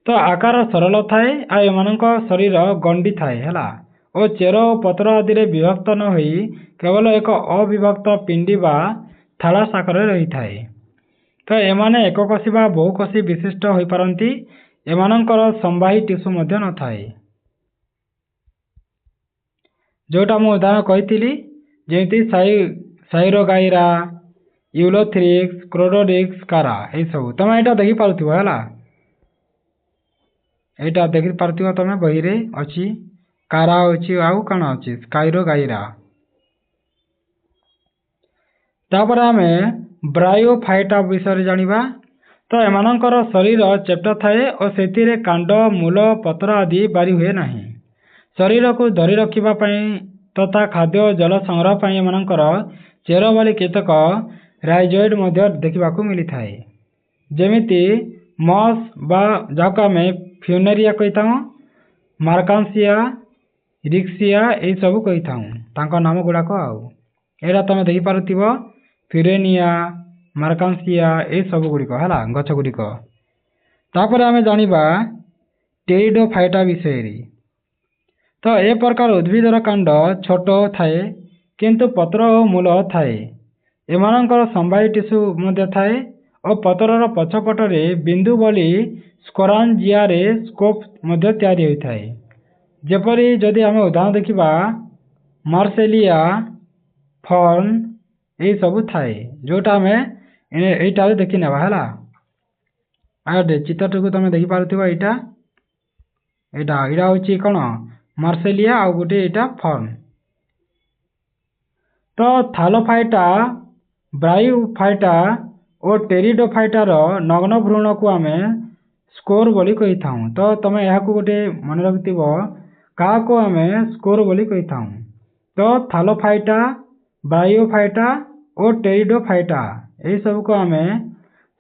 ତ ଆକାର ସରଳ ଥାଏ ଆଉ ଏମାନଙ୍କ ଶରୀର ଗଣ୍ଡି ଥାଏ ହେଲା ଓ ଚେର ଓ ପତ୍ର ଆଦିରେ ବିଭକ୍ତ ନ ହୋଇ କେବଳ ଏକ ଅବିଭକ୍ତ ପିଣ୍ଡି ବା ଥାଲାସ୍ ଆକାରରେ ରହିଥାଏ। ତ ଏମାନେ ଏକକୋଷୀ ବା ବହୁକୋଷୀ ବିଶିଷ୍ଟ ହୋଇପାରନ୍ତି। ଏମାନଙ୍କର ସମ୍ବାହୀ ଟିସୁ ମଧ୍ୟ ନଥାଏ, ଯେଉଁଟା ମୁଁ ଉଦାହରଣ କହିଥିଲି ଯେମିତି ସାଇରୋଗାଇରା ୟୁଲୋଥ୍ରିକ୍ସ କ୍ରୋଡୋରିକ୍ସ କାରା ଏଇସବୁ ତମେ ଏଇଟା ଦେଖିପାରୁଥିବ ହେଲା। ଏଇଟା ଦେଖିପାରୁଥିବ ତମେ ବହିରେ ଅଛି। କାରା ଅଛି ଆଉ କ'ଣ ଅଛି ସାଇରୋଗାଇରା। ତାପରେ ଆମେ ବ୍ରାୟୋଫାଇଟା ବିଷୟରେ ଜାଣିବା। ତ ଏମାନଙ୍କର ଶରୀର ଚେପ୍ଟା ଥାଏ ଓ ସେଥିରେ କାଣ୍ଡ ମୂଳ ପତ୍ର ଆଦି ବାରି ହୁଏ ନାହିଁ। ଶରୀରକୁ ଧରି ରଖିବା ପାଇଁ ତଥା ଖାଦ୍ୟ ଓ ଜଳ ସଂଗ୍ରହ ପାଇଁ ଏମାନଙ୍କର ଚେର ଭଳି କେତେକ ରାଇଜୋଇଡ୍ ମଧ୍ୟ ଦେଖିବାକୁ ମିଳିଥାଏ। ଯେମିତି ମସ୍ ବା ଯାହାକୁ ଆମେ ଫ୍ୟୁନେରିଆ କହିଥାଉ, ମାର୍କାନ୍ସିଆ, ରିକ୍ସିଆ ଏଇସବୁ କହିଥାଉ ତାଙ୍କ ନାମ ଗୁଡ଼ାକ। ଆଉ ଏଇଟା ତମେ ଦେଖିପାରୁଥିବ ଫ୍ୟୁରେନିଆ ମାର୍କାନ୍ସିଆ ଏଇସବୁ ଗୁଡ଼ିକ ହେଲା ଗଛ ଗୁଡ଼ିକ। ତାପରେ ଆମେ ଜାଣିବା ଟେରିଡୋଫାଇଟା ବିଷୟରେ। ତ ଏ ପ୍ରକାର ଉଦ୍ଭିଦର କାଣ୍ଡ ଛୋଟ ଥାଏ କିନ୍ତୁ ପତ୍ର ଓ ମୂଳ ଥାଏ। ଏମାନଙ୍କର ସମ୍ବାହୀ ଟିସୁ ମଧ୍ୟ ଥାଏ ଓ ପତ୍ରର ପଛପଟରେ ବିନ୍ଦୁ ଭଳି ସ୍କୋରାଞ୍ଜିଆରେ ସ୍କୋପ ମଧ୍ୟ ତିଆରି ହୋଇଥାଏ। ଯେପରି ଯଦି ଆମେ ଉଦାହରଣ ଦେଖିବା ମାର୍ସେଲିଆ ଫର୍ନ ଏଇସବୁ ଥାଏ, ଯେଉଁଟା ଆମେ ଏଇଟାରେ ଦେଖିନେବା ହେଲା। ଆଉ ଚିତ୍ରଟିକୁ ତମେ ଦେଖିପାରୁଥିବ ଏଇଟା ହେଉଛି କ'ଣ ମାର୍ସେଲିଆ ଆଉ ଗୋଟେ ଏଇଟା ଫର୍ନ। ତ ଥାଲୋଫାଇଟା ବ୍ରାୟୋଫାଇଟା ଓ ଟେରିଡୋଫାଇଟାର ନଗ୍ନ ଭ୍ରୂଣକୁ ଆମେ ସ୍କୋର ବୋଲି କହିଥାଉ। ତ ତମେ ଏହାକୁ ଗୋଟେ ମନେ ରଖିଥିବ କାହାକୁ ଆମେ ସ୍କୋର ବୋଲି କହିଥାଉ। ତ ଥାଲୋଫାଇଟା ବ୍ରାୟୋଫାଇଟା ଓ ଟେରିଡୋଫାଇଟା ଏଇସବୁକୁ ଆମେ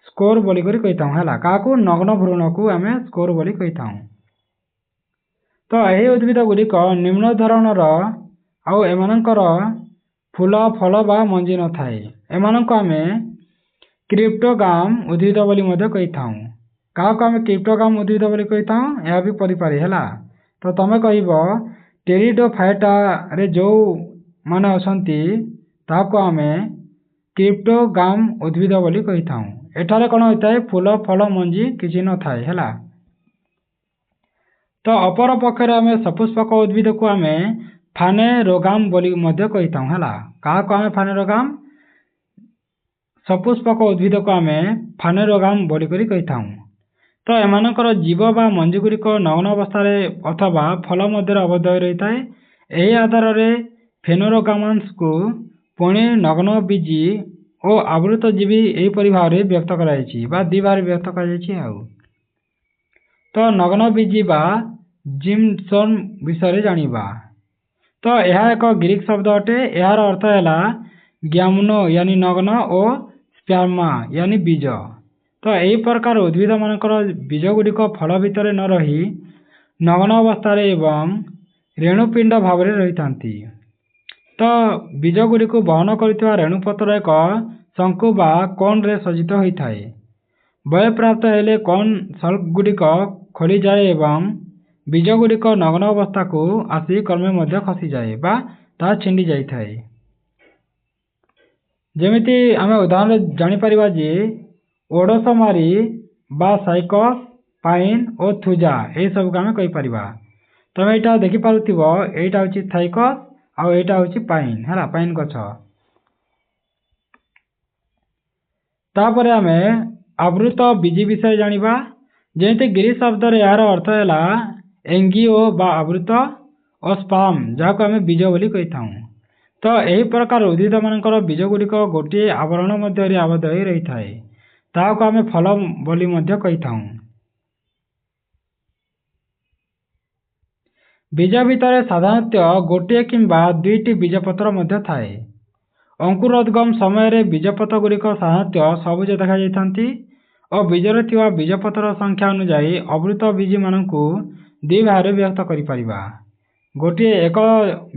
ସ୍କୋର ବୋଲି କହିଥାଉ ହେଲା। କାହାକୁ ନଗ୍ନ ଭ୍ରୂଣକୁ ଆମେ ସ୍କୋର ବୋଲି କହିଥାଉ। ତ ଏହି ଉଦ୍ଭିଦ ଗୁଡ଼ିକ ନିମ୍ନ ଧରଣର ଆଉ ଏମାନଙ୍କର ଫୁଲ ଫଳ ବା ମଞ୍ଜି ନଥାଏ। ଏମାନଙ୍କୁ ଆମେ କ୍ରିପ୍ଟୋଗାମ ଉଦ୍ଭିଦ ବୋଲି ମଧ୍ୟ କହିଥାଉ। କାହାକୁ ଆମେ କ୍ରିପ୍ଟୋଗାମ ଉଦ୍ଭିଦ ବୋଲି କହିଥାଉ ଏହା ବି ପଡ଼ିପାରେ ହେଲା। ତ ତମେ କହିବ ଟେରିଡୋଫାଇଟାରେ ଯେଉଁମାନେ ଅଛନ୍ତି ତାହାକୁ ଆମେ କ୍ରିପ୍ଟୋଗାମ ଉଦ୍ଭିଦ ବୋଲି କହିଥାଉ। ଏଠାରେ କ'ଣ ହୋଇଥାଏ ଫୁଲ ଫଳ ମଞ୍ଜି କିଛି ନଥାଏ ହେଲା। ତ ଅପର ପକ୍ଷରେ ଆମେ ସପୁଷ୍ପକ ଉଦ୍ଭିଦକୁ ଆମେ ଫାନେରୋଗାମ ବୋଲି ମଧ୍ୟ କହିଥାଉ ହେଲା। କାହାକୁ ଆମେ ଫାନେରୋଗାମ ସପୁଷ୍ପକ ଉଦ୍ଭିଦକୁ ଆମେ ଫାନେରୋଗାମ ବୋଲି କହିଥାଉ। ତ ଏମାନଙ୍କର ଜୀବ ବା ମଞ୍ଜି ଗୁଡ଼ିକ ନଗ୍ନ ଅବସ୍ଥାରେ ଅଥବା ଫଳ ମଧ୍ୟରେ ଆବଦ୍ଧ ହୋଇ ରହିଥାଏ। ଏହି ଆଧାରରେ ଫେନୋରୋଗାମାନ୍ସକୁ ପୁଣି ନଗ୍ନ ବୀଜି ଓ ଆବୃତ ଜୀବୀ ଏହିପରି ଭାବରେ ବ୍ୟକ୍ତ କରାଯାଇଛି ବା ଦୁଇ ଭାବରେ ବ୍ୟକ୍ତ କରାଯାଇଛି। ଆଉ ତ ନଗ୍ନ ବୀଜି ବା ଜିମ୍ନୋସ୍ପର୍ମ ବିଷୟରେ ଜାଣିବା। ତ ଏହା ଏକ ଗ୍ରୀକ୍ ଶବ୍ଦ ଅଟେ। ଏହାର ଅର୍ଥ ହେଲା ଗ୍ୟାମ୍ନୋ यानी ନଗ୍ନ ଓ ସ୍ପର୍ମା यानी ବୀଜ। ତ ଏହି ପ୍ରକାର ଉଦ୍ଭିଦ ମାନଙ୍କର ବୀଜ ଗୁଡ଼ିକ ଫଳ ଭିତରେ ନ ରହି ନଗ୍ନ ଅବସ୍ଥାରେ ଏବଂ ରେଣୁପିଣ୍ଡ ଭାବରେ ରହିଥାନ୍ତି। ତ ବୀଜ ଗୁଡ଼ିକୁ ବହନ କରୁଥିବା ରେଣୁପତ୍ର ଏକ ଶଙ୍କୁ ବା କୋନ୍ରେ ସଜ୍ଜିତ ହୋଇଥାଏ। ବୟଃପ୍ରାପ୍ତ ହେଲେ କୋନ୍ ସଲ୍କ ଗୁଡ଼ିକ ଖୋଲିଯାଏ ଏବଂ ବୀଜ ଗୁଡ଼ିକ ନଗ୍ନ ଅବସ୍ଥାକୁ ଆସି କ୍ରମେ ମଧ୍ୟ ଖସିଯାଏ ବା ତାହା ଛିଣ୍ଡି ଯାଇଥାଏ। ଯେମିତି ଆମେ ଉଦାହରଣ ଜାଣିପାରିବା ଯେ ଓଡ଼ୋସମାରୀ ବା ସାଇକସ୍ ପାଇନ୍ ଓ ଥୁଜା ଏହିସବୁକୁ ଆମେ କହିପାରିବା। ତମେ ଏଇଟା ଦେଖିପାରୁଥିବ ଏଇଟା ହେଉଛି ସାଇକସ୍ ଆଉ ଏଇଟା ହେଉଛି ପାଇନ୍ ହେଲା, ପାଇନ୍ ଗଛ। ତାପରେ ଆମେ ଆବୃତ ବୀଜି ବିଷୟରେ ଜାଣିବା। ଯେମିତି ଗ୍ରୀକ୍ ଶବ୍ଦରେ ଏହାର ଅର୍ଥ ହେଲା ଏଙ୍ଗିଓ ବା ଆବୃତ ଓ ସ୍ପାର୍ମ ଯାହାକୁ ଆମେ ବୀଜ ବୋଲି କହିଥାଉ। तो यही प्रकार उद्भिद मानकर बीज गुड़िक गोटे आवरण मध्य आबद्ध हो रही थाए ताहाको आमे फल बोली मध्य कहिथाउ। बीज भितर साधारणतः गोटे किंबा दुईटी बीजपत्र मध्य थाए। अंकुरोद्गम समय बीजपत्र गुड़िक साधारणतः सबुज देखा जाइथांती और बीजरे थिबा बीजपत्र संख्या अनुसार अवृत बीज मानकु दुई भागरे विभक्त करि परिबा। गोटे एक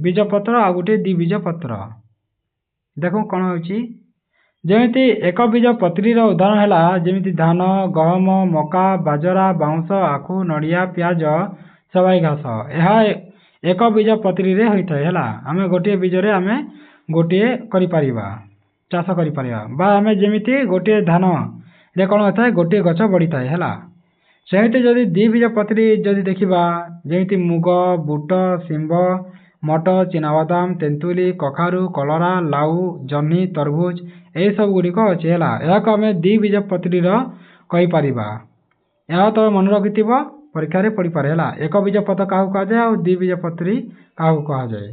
बीजपत्र आ गोटे द्वि बीजपत्र। देखो कौन होची जेमिति एक बीज पत्रीर उदाहरण हैला जेमिति धान गहम मका बाजरा बाउंस आखु नड़िया प्याज सबाई घास यह एक बीज पत्री रे होइथाय हैला। आमे गोटे बीज रे आमे गोटे करि परिबा चाष करि परिबा बा आमे जेमिति गोटे धान रे कोन होइथाय गोटे गछ बढ़ी थाय हैला। सेहिते जदि द्वि बीज पत्री जदि देखिबा जेमिति मुग बुट सिंब मटर चिनाबादाम तेंतुली कखारु कलरा लाउ जन्ही तरबूज ए सब गुड़िक अच्छे है यह आम द्वि बीज पत्री कही परिबा। यह तो मन रखिथिब परीक्षा रे पड़ी पारे है एक बीज पत्र क्या कह जाए और द्वि बीज पत्री क्या कह जाए।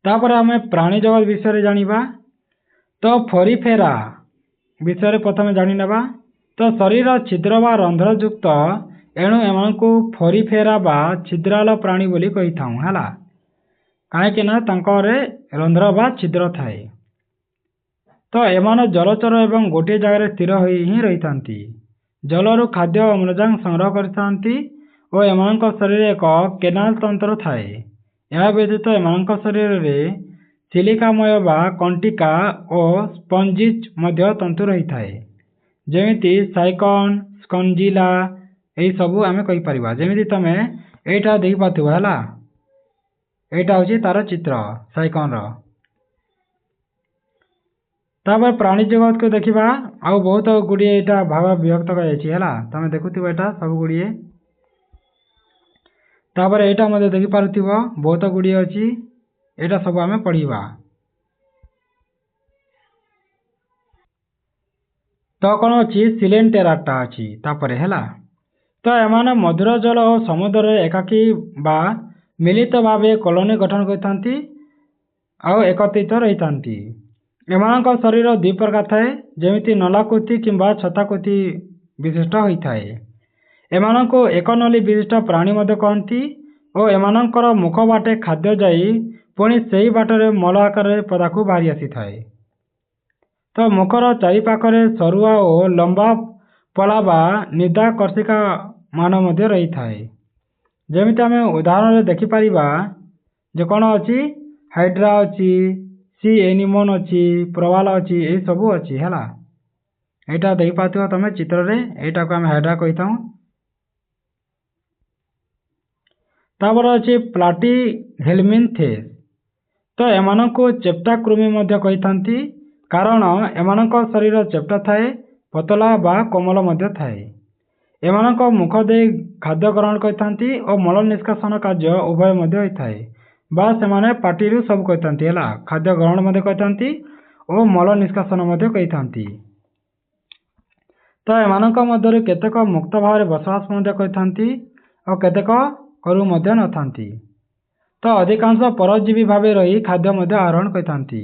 तापर आम प्राणी जगत विषय जानिबा तो फरीफेरा विषय प्रथम जानी नेबा। तो शरीर छिद्र बा रंध्र युक्त एणु एमानकु फरीफेरा बा छिद्राल प्राणी बोली कही थाउ हैला। कहीं तांकरे रंध्र बा छिद्र थाए। तो एमान जलचर एवं गोटे जगह स्थिर होई ही रही थांती। जलरु खाद्य अम्लजान संग्रह करथांती और एमानक शरीर एक केनाल तंत्र थाए। यह व्यतीत एमानक शरीर रे सिलिकामय बा कंटिका और स्पंजिज मध्य तंतु रही थाए जेमिति साइकन स्कंजिला यही सबू आमे कहि परिबा। जेमिति तमे एटा देखि पाथुबा हैला एटा होची तार चित्र साइकन रो। तापर प्राणी जगत को देखिबा आउ बहुत गुड़िए एटा भाग विभक्त कराଯାଇଛି हैला तमे देखुथिबा एटा सब गुड़िए। तापर एटा मध्ये देखि पारुथिबो बहुत गुड़िए अछि एटा सब आमे पढ़िबा। तो कोन अछि सिलेंटेराटा अछि तापर हैला। तो एमाने मधुर जल और समुद्र रे एकाकी बा मिलित भावे कॉलोनी गठन करथांती आउ एकत्रित रहिथांती। एमानक शरीर दुई प्रकार थाए जेमिति नलाकृति किंबा छताकृति विशिष्ट होइथाए। एमानको एक नली विशिष्ट प्राणी मध्य कहती और एमानकर मुख बाटे खाद्य जाई पुणी सेही बाटरे मल आकार पदाकू बाहरी आसी थाए। तो मुखर चारिपाखरे सरुआ और लंबा पला बा निदा कर्षिका मान मध्य रही थाए। जेमिति आमे उदाहरण रे देखि परिबा जे कोन अछि हाइड्रा अछि सी एनिमन अछि प्रवाल अछि ए सबु अछि हैला। एटा देखि पाथुवा तमे चित्र रे एटा को आमे हाइड्रा कहिथाउ। तापर अछि प्लाटी हेलमिन्थेस। तो एमानको चेप्टा कृमि मध्य कहिथांती कारण एमानक शरीर चेप्टा थाए पतला बा कोमल मध्य थाए। एमानक मुख दे खाद्य ग्रहण करथांती और मल निष्कासन कार्य उभय मध्य होइथाए बा सेमाने पाटीरू सब करथांती हैला खाद्य ग्रहण मध्य करथांती और मल निष्कासन मध्य करथांती। तो एमानक मध्यरु केतेक मुक्त भाव बसवास मध्य करथांती और केतेक करू मध्य नथांती। तो अधिकांश परजीवी भावे रही खाद्य मध्य आहरण करथांती।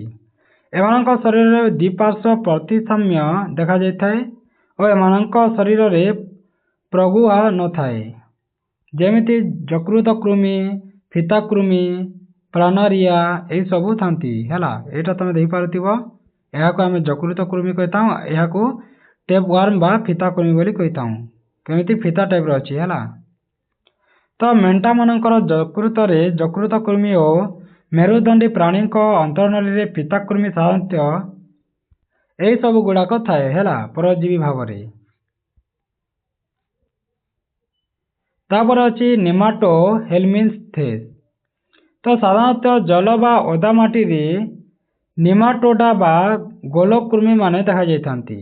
एमानक शरीर रे द्विपार्श्व प्रतिसाम्य देखा जाइथाए और एमानक शरीर रे प्रगुहा न थाए जेमिति जकृत कृमि फीता कृमि प्लानारिया ए सबू थांती हैला। एटा तमे देखि पारुथिबो एहा को आमे जकृत कृमि कहताउ एहा को टेप वर्म बा फीता कृमि बोली कहताउ केमिति फीता टाइप रो अछि हैला। तो मेंटा मानकर जकृत रे जकृत कृमि और मेरुदंडी प्राणी को अंतरनली रे फीता कृमि साधारणतः ए सब गुड़ाक थाए हैला परजीवी भाव रे। तापर अछि नेमाटो हेलमिन्थेस। तो साधारणतः जल बा ओदा माटी रे नेमाटोडा बा गोलकृमि माने देखा जाइथांती।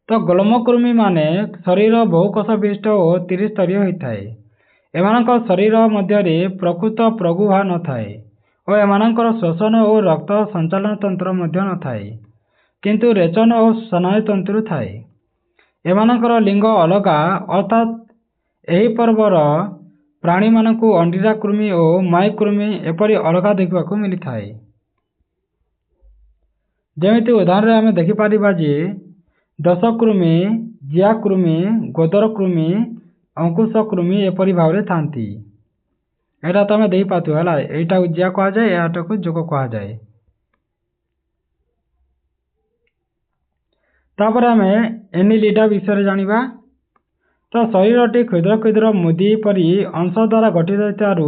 तो गोलमकृमि माने शरीर बहुकोश विशिष्ट और 30 स्तरीय होइथाए। एमानक शरीर मध्य रे प्रकृत प्रगुहा न थाए और एमानकर श्वसन और रक्त संचालन तंत्र मध्य न थाए किंतु रेचन और स्नायु तंत्र थाए। एमानकर लिंग अलगा अर्थात एही पर्वर प्राणी मानकु अंडीरा कृमि और माई कृमि एपरी अलग देखा मिली थाए। जेमिति उदाहरण आम देखिपर जे दशकृमि, जियाकृमि, गोदर कृमि, अंकुश कृमि एपरी भाव थांती। एटा तो आम दे पाथु है यहाँ जिया कह जाए यहाँ को जोग कह जाए। तापर आम एनिलिडा विषय जानिबा। तो शरीरटी क्षुद्र क्षुद्र मुदी परी अंश द्वारा गठित होइतारु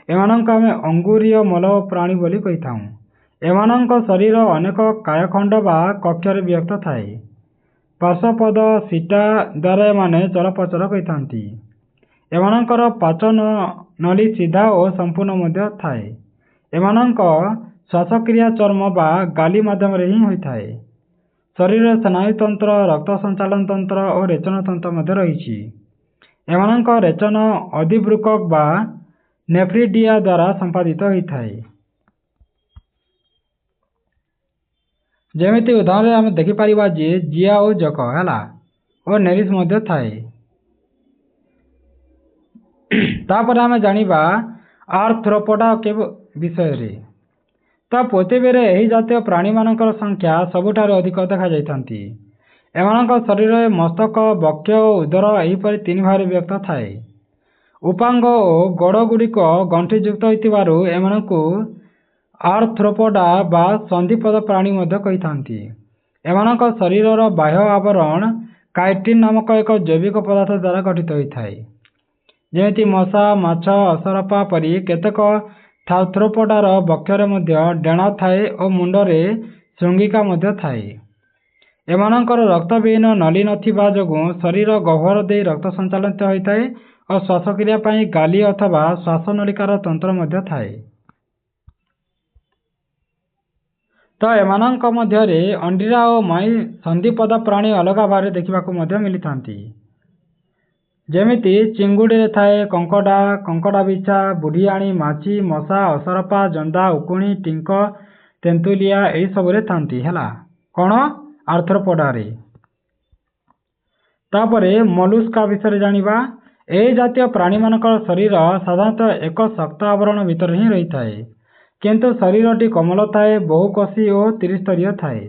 एमानंक आम अंगुरीय मल प्राणी बोली कहिथाउ। एमानंक शरीर अनेक कायखंड बा कक्षर विभक्त थाए। पार्श्वपद सीटा द्वारा एमाने चलप्रचल करिथांती। एमानंकर पाचन नली सीधा और संपूर्ण मध्य थाए। एमानंक श्वासक्रिया चर्म बा गाली माध्यम रे ही होइथाए। शरीर स्नायुतंत्र, रक्त संचालन तंत्र और रेचन तंत्र मध्य रही। एमानंक रेचन अधिवृक्क बा नेफ्रिडिया द्वारा संपादित होता है। जेमिति उदाहरण आम देखिपर जे जिया और जक है और नेरिस मध्य थाए। तापर आम जानिबा आर्थ्रोपोडा के विषय रे। तो पृथ्वी रे एही जातीय प्राणी मानकर संख्या सबुठारु अधिक देखा जाइथांती। एमानक शरीर मस्तक, वक्ष और उदर एहीपरि तीन भाग विभक्त थाए। उपांग और गोड़ गुड़िक गंठीयुक्त होइतिबारु एमानकु आर्थ्रोपोडा बा संधिपद प्राणी मध्य कहिथांती। एमानक शरीरर बाह्य आवरण काइटिन नामक एक जैविक पदार्थ द्वारा गठित होइथाए। जेमिति मशा, माछ, असरपा परी केतेक आर्थ्रोपोडार वक्षरे मध्य डेणा थाए और मुंडरे श्रृंगिका मध्य थाए। एमानंकर रक्तविहीन नली नथिबा जोगु शरीर गह्वर दे रक्त संचालित होइथाए और श्वासक्रिया पई गाली अथवा श्वासनलिकार तंत्र मध्य थाए। तो एमानंक मध्यरे अंडीरा और माई संधिपद प्राणी अलग भाव देखा मिली थांती। जेमिति चिंगुड़ी रे थाए कंकड़ा, कंकड़ा बिछा, बुढ़ियाणी, माछी, मशा, असरपा, जंदा, उकुणी, टिंक, तेंतुलिया यही सबरे थांती हैला कौन आर्थ्रोपोडा रे। तापरे मलुस्का विषय जानिबा। ए जातीय प्राणी मानकर शरीर साधारणतः एक शक्त आवरण भीतर ही रही थाए, किंतु शरीरटी कोमल थाए, बहुकोशी और त्रिस्तरीय थाए।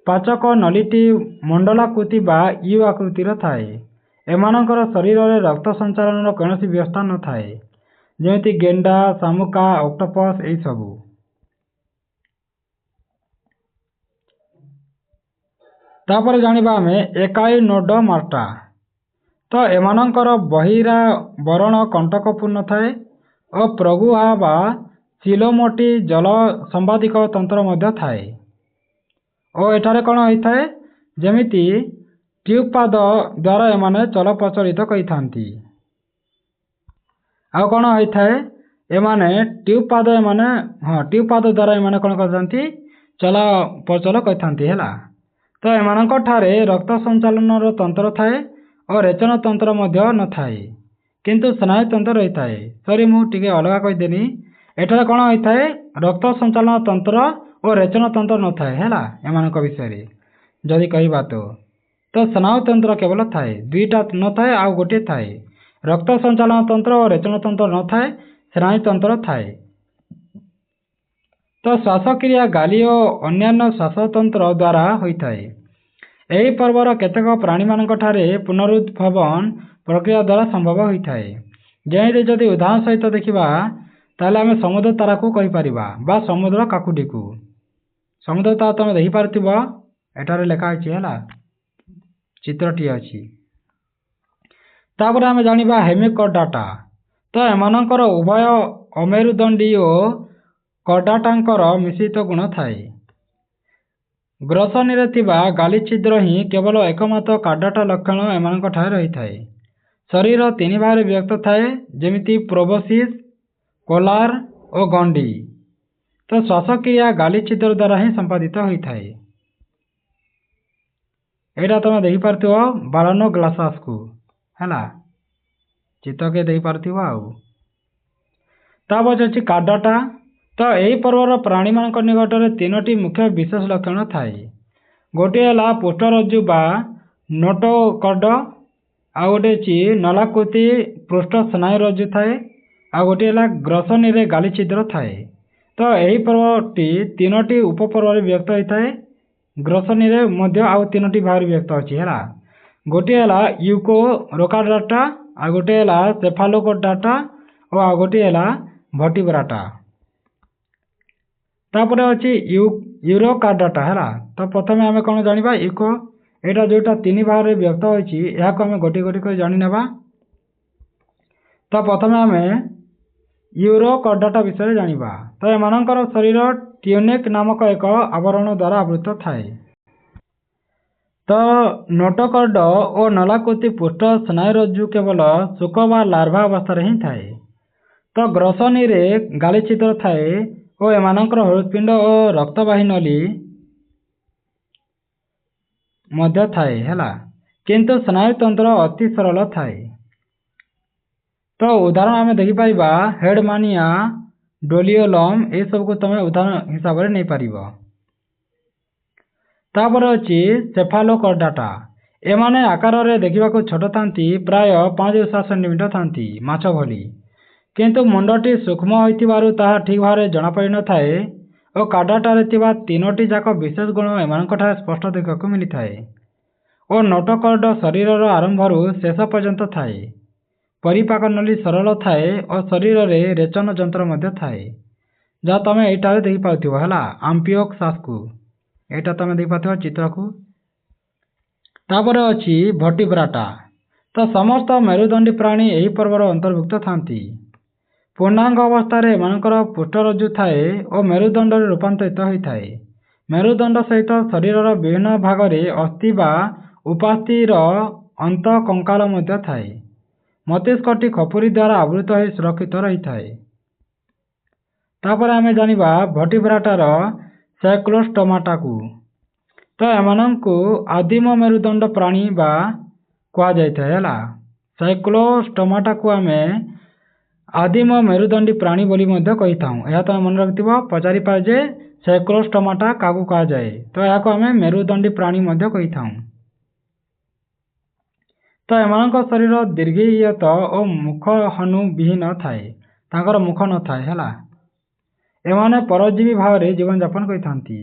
पाचक नलीटी मंडलाकृति बा यू आकृतिर थाए। एमानकर शरीर में रक्त संचालन कौन व्यवस्था न थाए, जेमिति गेंडा, शामुका, ऑक्टोपस यही सबू। तापर जानिबा आमे एकाइनोडर्माटा। तो एमानकर बहिरा बरण कंटकपूर्ण थाए और प्रगुहा बा सिलोमोटी जल संवादिक तंत्र मध्य थाए। और एठारे कौन होता है जेमिति ट्यूबपाद द्वारा एमाने चल प्रचलित करिथांती। आ कौन होता है एमाने ट्यूबपाद एमाने ट्यूबपाद द्वारा एमाने कौन करथांती चला प्रचल करिथांती हैला। तो एमानक ठारे रक्त संचालन तंत्र थाए और रेचन तंत्र मध्य न थाए, किंतु स्नायु तंत्र रही थाए। सॉरी मु टिके अलगा कहिदेनी। एठारे कौन होता है रक्त संचालन तंत्र और रेचन तंत्र न थाए हैला। एमानक विषय रे जदि कहबा तो स्नायु तंत्र केवल थाए, दुईटा न थाए आ गोटे थाए। रक्त संचालन तंत्र और रेचन तंत्र न थाए, स्नायु तंत्र थाए। तो श्वासक्रिया गाली और अन्यान्य श्वासतंत्र द्वारा होता है। यही पर्वर केतेक प्राणी मानक ठारे पुनरुद्भवन प्रक्रिया द्वारा संभव होता है। जैसे जदि उदाहरण सहित देखा ताले आम समुद्र तारा को कहीपर बा समुद्र काकुटी को। समुद्र तारा तुम देखिपार एठारे लेखा है चित्रटी अच्छी। तापर आम जानिबा हेमिकॉर्डाटा। तो एमानकर उभय अमेरुदंडी और कॉर्डाटांकर मिश्रित गुण थाए। ग्रसनी रे थिबा गाली छिद्र ही केवल एकमात्र कार्डाटा लक्षण एमानक ठारे रही थाए। शरीर तीन भाग विभक्त थाए, जेमिति प्रोबोसिस, कोलार और गंडी। तो श्वासक्रिया गाली छिद्र द्वारा ही संपादित होता है। यहाँ तुम देखिपार बालानो ग्लासास को है चित्र के देखिपार अच्छी कार्डाटा। तो यही पर्वर प्राणी मान निकट में तीनोटी मुख्य विशेष लक्षण थाए। गोटे है पुष्ठरज्जु बा नोटोकॉर्ड, आ गोटे नलाकृति पृष्ठ स्नायुरज्जु थाए आ गोटे है ग्रसनी रे गाली छिद्र थाए। तो यही पर्वटी तीनोटी उपपर्व व्यक्त होता है। ग्रसनी रे मध्य आउ तीनोटी भाग व्यक्त अच्छी है। गोटे है यूरोकार्डाटा आ गोटे है सेफालोकार्डाटा और आ गोटे है वर्टिब्राटा। तापर अच्छी यूरोकार्डाटा है। तो प्रथम आम कौन जाना यूको यहाँ जोटा तीन भाग में व्यक्त होती आम गोटे गोटे कर जाणीना। तो प्रथम आम यूरोकार्डाटा विषय जाना। तो एमानकर शरीर ट्यूनिक नामक एक आवरण द्वारा आवृत थाए। तो नोटोकर्ड और नलाकृति पृष्ठ स्नायुरज्जु केवल शुक व लार्भा अवस्था ही थाए। तो ग्रसनी रे गाली छिद्र थाए और एमानकर हृदपिंड और रक्तवाही नली मध्य थाए है। किंतु स्नायुतंत्र अति सरल थाए। तो उदाहरण आम देखिपर हेडमानिया डोलियोलम ये सब को तुम उदाहरण हिसाब से नहीं पार। तापर अच्छी सेफालोकार्डाटा एमाने आकार रे देखा छोट था प्राय 5-7 सेंटीमीटर था माछ भली। किंतु मुंडटी सूक्ष्म होइतिबारु ताहा ठीक भाव जना पड़ न थाए और कार्डाटारे थिबा तीनोटी जाक विशेष गुण एमानकठारे स्पष्ट देखा मिलता है। और नोटोकर्ड शरीर आरंभरू शेष पर्यंत थाए। परिपाक नली सरल थाए और शरीर रे रेचन जंत्र मध्य थाए जहाँ तुम यहाँ देख पाथ्व है आम्पियोक सास्कु यहाँ तुम देख पाथ्व चित्र को। तापर अच्छी वर्टिब्राटा। तो समस्त मेरुदंडी प्राणी यही पर्वर अंतर्भुक्त थांती। पूर्णांग अवस्था एमानकर पृष्ठरज्जु थाए और मेरुदंड रूपांतरित होता है। मेरुदंड सहित शरीर विभिन्न भाग में अस्थि व उपास्थि अंत कंकाल मध्य थाए। मस्तिष्कटी खपुरी द्वारा आवृत हो सुरक्षित रही थाए। तापर आमे जानिबा वर्टिब्राटार साइक्लोस्टोमाटा को। तो एमानंकु आदिम मेरुदंड प्राणी बा कहा जायता है। साइक्लोस्टोमाटा को आमे आदिम मेरुदंडी प्राणी बोली मध्य कही थाउ। यह तुम मन रखिथिबो पचारि पार जे साइक्लोस्टोमाटा काकु कहा जाए। तो यह को आमे मेरुदंडी प्राणी मध्य कही थाउ। तो एमानक शरीर दीर्घियत और मुख हनु विहीन थाए। तांकर मुख न थाए है। एमाने परजीवी भाव में जीवन यापन करथांती।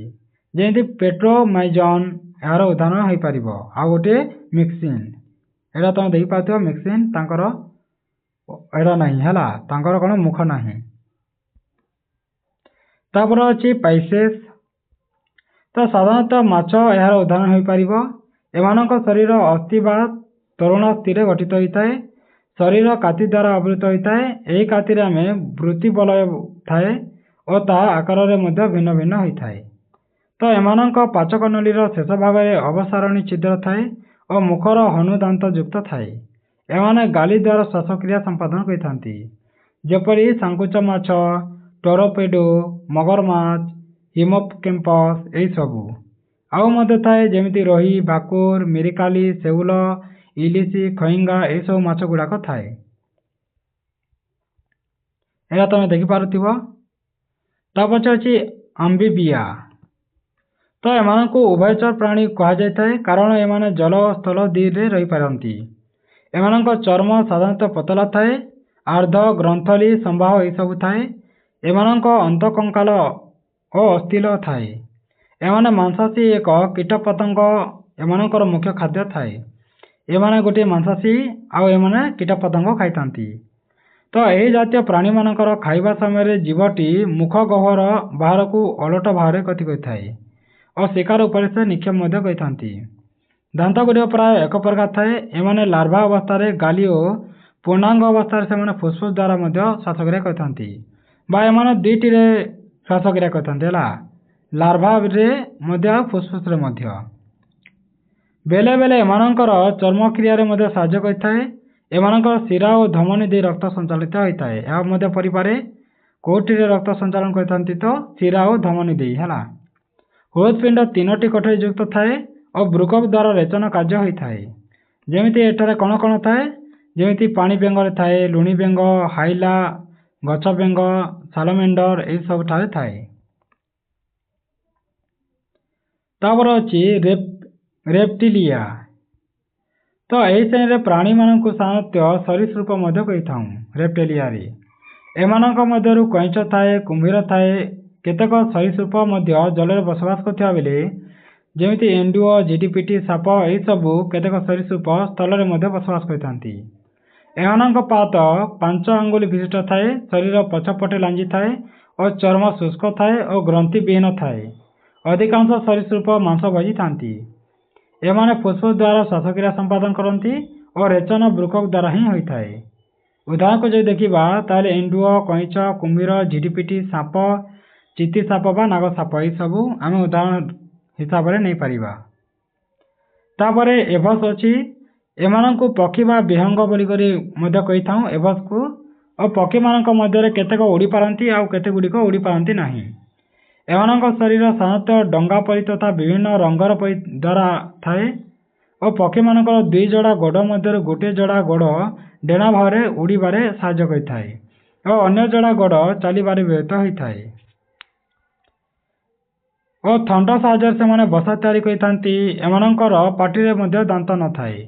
जेमती पेट्रोमाइजन यार उदाहरण हो पार। आ गोटे मिक्सिन यहाँ तुम देख पाथ्व मिक्सिन तांकर एरा नहीं है। तांकर कौन मुख नहीं। तापर अच्छी पाइसेस। तो साधारणतः माछ यार उदाहरण हो पार। एमानक शरीर अस्थि व तरुणास्थि गठित होता है। शरीर काति द्वारा आवृत होता है। यही काति आम वृत्ति बलय थाए और ताहा आकार में भिन्न भिन्न होता है। तो एमानक पाचक नलीर शेष भाग में अवसारणी छिद्र थाए और मुखर हनुदांत युक्त थाए। एमाने गाली द्वारा श्वासक्रिया संपादन करथांती। जेपरी सांकुच माछ, टोरोपेडो, मगरमाछ, हिमोकेम्पस यही सबू। आउ मध्य थाए जेमिति रोही, भाकुर, मिरिकाली, सेउल, इलिसी, खईंगा यही सब माछ गुड़ाक थाए। यह तुम देखिपारुथिब। तापछे अच्छी आम्बिबिया। तो एमानकु उभयचर प्राणी कहा जाता है कारण एमाने जल और स्थल दुईरे रही पारती। एमानक चर्म साधारणतः पतला थाए। आर्ध ग्रंथली संवाह यही सब थाए। एमानक अंत कंकाल और अस्थिल थाए। एमाने मांसाशी एक कीट पतंग एमानकर मुख्य खाद्य थाए। एमाने गोटे मांसाशी आउ एमाने कीट पतंग खाई। तो यही जातीय प्राणी मानकर खाइबा समय जीवटी मुख गह्वर बाहर को अलट भाव में गति करें और शिकार उपर से निक्षेप करथांती। दांत गुड़िक प्राय एक प्रकार थाए। एमाने लार्भा अवस्था गाली और पूर्णांग अवस्था से फुस्फुस द्वारा श्वासक्रिया करथांती बा एमाने दुईटी श्वासक्रिया करथांती है। लार्भा रे फुस्फुस रे मध्य बेले बेले एमानकर चर्म क्रिया रे साहाय्य करथाए। एमानकर शिरा और धमनी दे रक्त संचालित होता है। यह मध्य परिपारे कोटी रक्त संचालन करथांती तो शिरा और धमनी दे है। हृदपिंड तीनोटी कोठरी युक्त थाए और ब्रुकक द्वारा रेचन कार्य होता है। जेमिति एठारे कण कण थाए जेमिति पानी बेंगरे थाए, लुणी बेंग, हाइला, गछ बेंग, सालमेंडर यही सब ठारे थाए। तापर अच्छी रेप्टिलिया। तो यही श्रेणी प्राणी मानक साधारणतः सरीसृप कही रेप्टेलियारी एमानक मध्यरु कईंच थाए कुम्भीर थाए केतेक सरीसृप जल बसवास करथिबा बेले जेमिति एंडुओ झिटिपिटी साप यही सबू केतेक सरीसृप स्थल में बसवास करथांती। एमानक पात 5 आंगुल विशिष्ट थाए शरीर पछपटे लांजी थाए और चर्म शुष्क थाए और ग्रंथि विहीन थाए। अधिकांश सरीसृप मांस भोजी थांती। एमाने फुसफुस द्वारा श्वासक्रिया संपादन करती और रेचन बृकक द्वारा ही होता है। उदाहरण को जो देखा ताले एंडुओ कईंच कुम्भीर झिटिपिटी साप चिति साप बा नाग साप यही सबू आम उदाहरण हिसाब से नहीं पारिबा। तापरे एभस अच्छी एमानंकु पक्षी बा विहंग बोली कही था एभस को और पक्षी मानक मध्य केतेक उड़ी पारती आउ केते गुड़िक उड़ी पारती नहीं। एमानक शरीर साधारणतः डंगा परी तथा विभिन्न रंगर द्वारा थाए और पक्षी मानकर 2 जोड़ा गोड़ मध्य गोटे जोड़ा गोड़ डेणा भाव में उड़ीबारे साहाय्य करिथाए और अन्य जोड़ा गोड़ चलिबारे व्यवहृत होता है। और थंड साहाय्य से बसा तैयारी करिथांती। एमानकर पाटिरे मध्य दांत न थाए।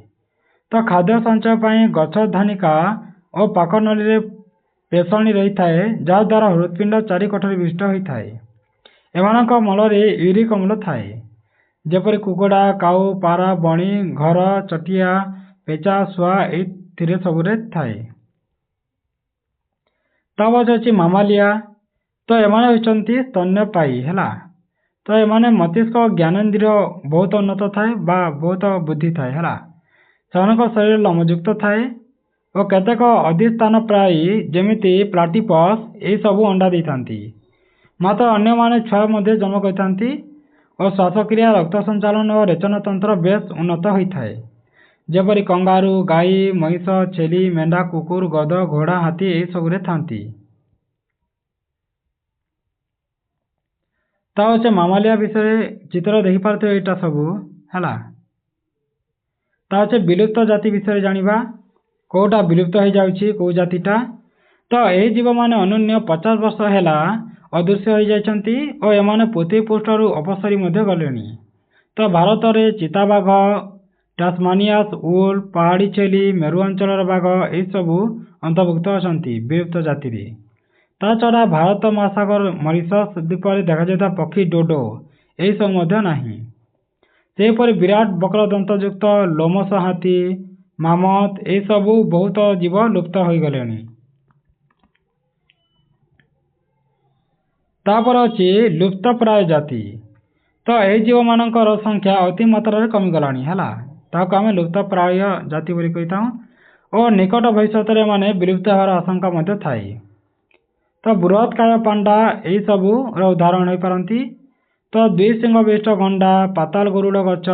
तो खाद्य संचय पाई गछ धानिका और पाकनली रे पेशणी रही थाए जहाद्वारा हृत्पिंड 4 कोठरी विशिष्ट होता है। एमानक मलरे यूरिक अम्ल थाए जेपरि कुकुड़ा काऊ पारा बणी घर चटिया पेचा शुआ ए सबुरे थाए। तब अच्छी मामालिया तो एमाने होइचंती स्तन्यपायी हैला। तो एमाने मस्तिष्क ज्ञानेन्द्रिय बहुत उन्नत थाए बा बहुत बुद्धि थाए हैला। सेमानक शरीर लमयुक्त थाए और केतेक अधिष्ठान प्रायी जेमिति प्लाटिपस यही सबू अंडा देथांती। मात्र अन्य माने छुआ मध्य जन्म करथांती और श्वासक्रिया रक्त संचालन और रेचन तंत्र बेस उन्नत होता है। जेपरि कंगारू गाई महिष छेली मेंढा कुकुर गध घोड़ा हाथी यही सबुरे थांती। ता मामालिया विषय चित्र देखि पारते एटा सबू हैला। ता विलुप्त जाति विषय जानिबा कोटा विलुप्त हो जाउछि को जातिटा। तो यही जीव माने अनन्य 50 वर्ष हैला अदृश्य हो जाइछंती और एमाने पृथ्वी पृष्ठरु अपसरी मध्य गलेनी। तो भारत रे चिताबाघ टास्मानियास उल पहाड़ी छेली मेरु अंचल बाघ यही सबू अंतर्भुक्त अछंती विलुप्त जाति रे। ता छड़ा भारत महासागर मॉरिशस द्वीप रे देखा जाता पक्षी डोडो यही सब मध्य नाही। सेपरि विराट बक्र दंतयुक्त लोमस हाथी मामत यही सबू बहुत जीव लुप्त हो गलेनी। तापर अच्छी लुप्त प्राय जाति। तो यही जीव मानकर संख्या अति मात्रा कमी गलानी हैला। ताको आमे लुप्त प्राय जाति बोली कही था और निकट भविष्य माने विलुप्त होवार आशंका मध्य थाए। तो बृहत्काय पांडा यही सबू उदाहरण हो पारती। तो 2 सिंह विशिष्ट गंडा पाताल गरुड़ गच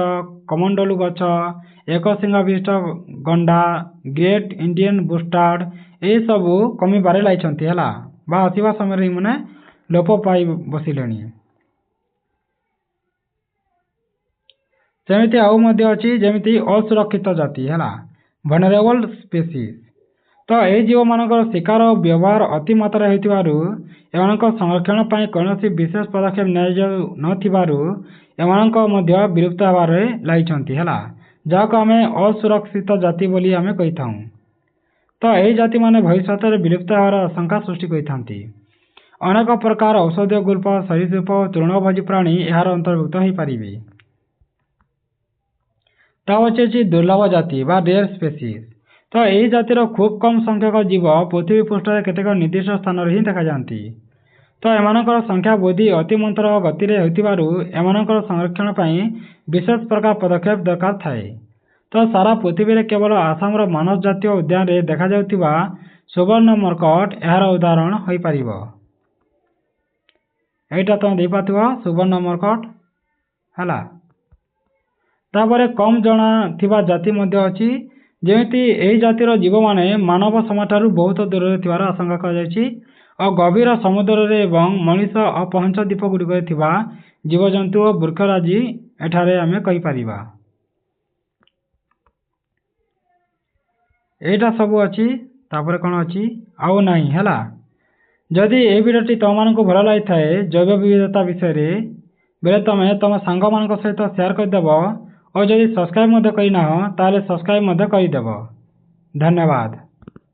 कमंडलू गच 1 सिंह विशिष्ट गंडा ग्रेट इंडियन बुस्टार्ड यही सबू कमी बारे लाइछंती हैला बा आसीबा समय माने लोप पाई बसिलेनी। सेमिति आउ मध्य अछि जेमिति असुरक्षित जाति हैला वनरेबल स्पीसीज। तो यही जीव मानकर शिकार और व्यवहार अति मात्रा होतिबारु एमानक संरक्षण पाई कौनसी विशेष पदक्षेप नियाजाउ नथिबारु एमानक मध्य विलुप्त होबार लाइछंती हैला जाको आमे असुरक्षित जाति बोली आमे कहिथाउ। तो यही जाति माने भविष्य विलुप्त होबार आशंका सृष्टि करिथांती। अनेक प्रकार औषधीय गुल्प सरीसृप और तृणभोजी प्राणी यार अंतर्भुक्त हो पारिबे। तब अच्छी दुर्लभ जाति बा रेयर स्पेसीज। तो यही जातिर खूब कम संख्यक जीव पृथ्वी पृष्ठ केतेक निर्दिष्ट स्थान ही देखा जाती। तो एमानकर संख्या वृद्धि अति मंत्र गति रे होतिबारु एमानकर संरक्षण पाई विशेष प्रकार पदक्षेप दरकार थाए। तो सारा पृथ्वी रे केवल आसाम रो मानस जातीय उद्यान रे देखा जाउतिबा सुवर्ण मर्कट यार उदाहरण होई पारिबो। एटा तो देई पाथुवा सुवर्ण मर्कट हला। तापरे कम जना थिबा जाति मध्य अछि जेमिति एही जातिर जीव माने मानव समाज बहुत दूर थिबार आशंका कर जायछि और गभीर समुद्र रे एवं मनीष अपहंच द्वीप गुड़िक थिबा जीवजंतु और वृक्षराजी एठारे आमे कहि परिबा। एटा सब अछि तापरे कोन अछि आउ नाही हैला। जदि ए वीडियोटी तुम मानकु भल लागि थाए जैव विविधता विषय रे बेले तमे तम सांग मानक सहित शेयर कर देबो और जदि सब्सक्राइब करना हो ताले सब्सक्राइब करदेव। धन्यवाद।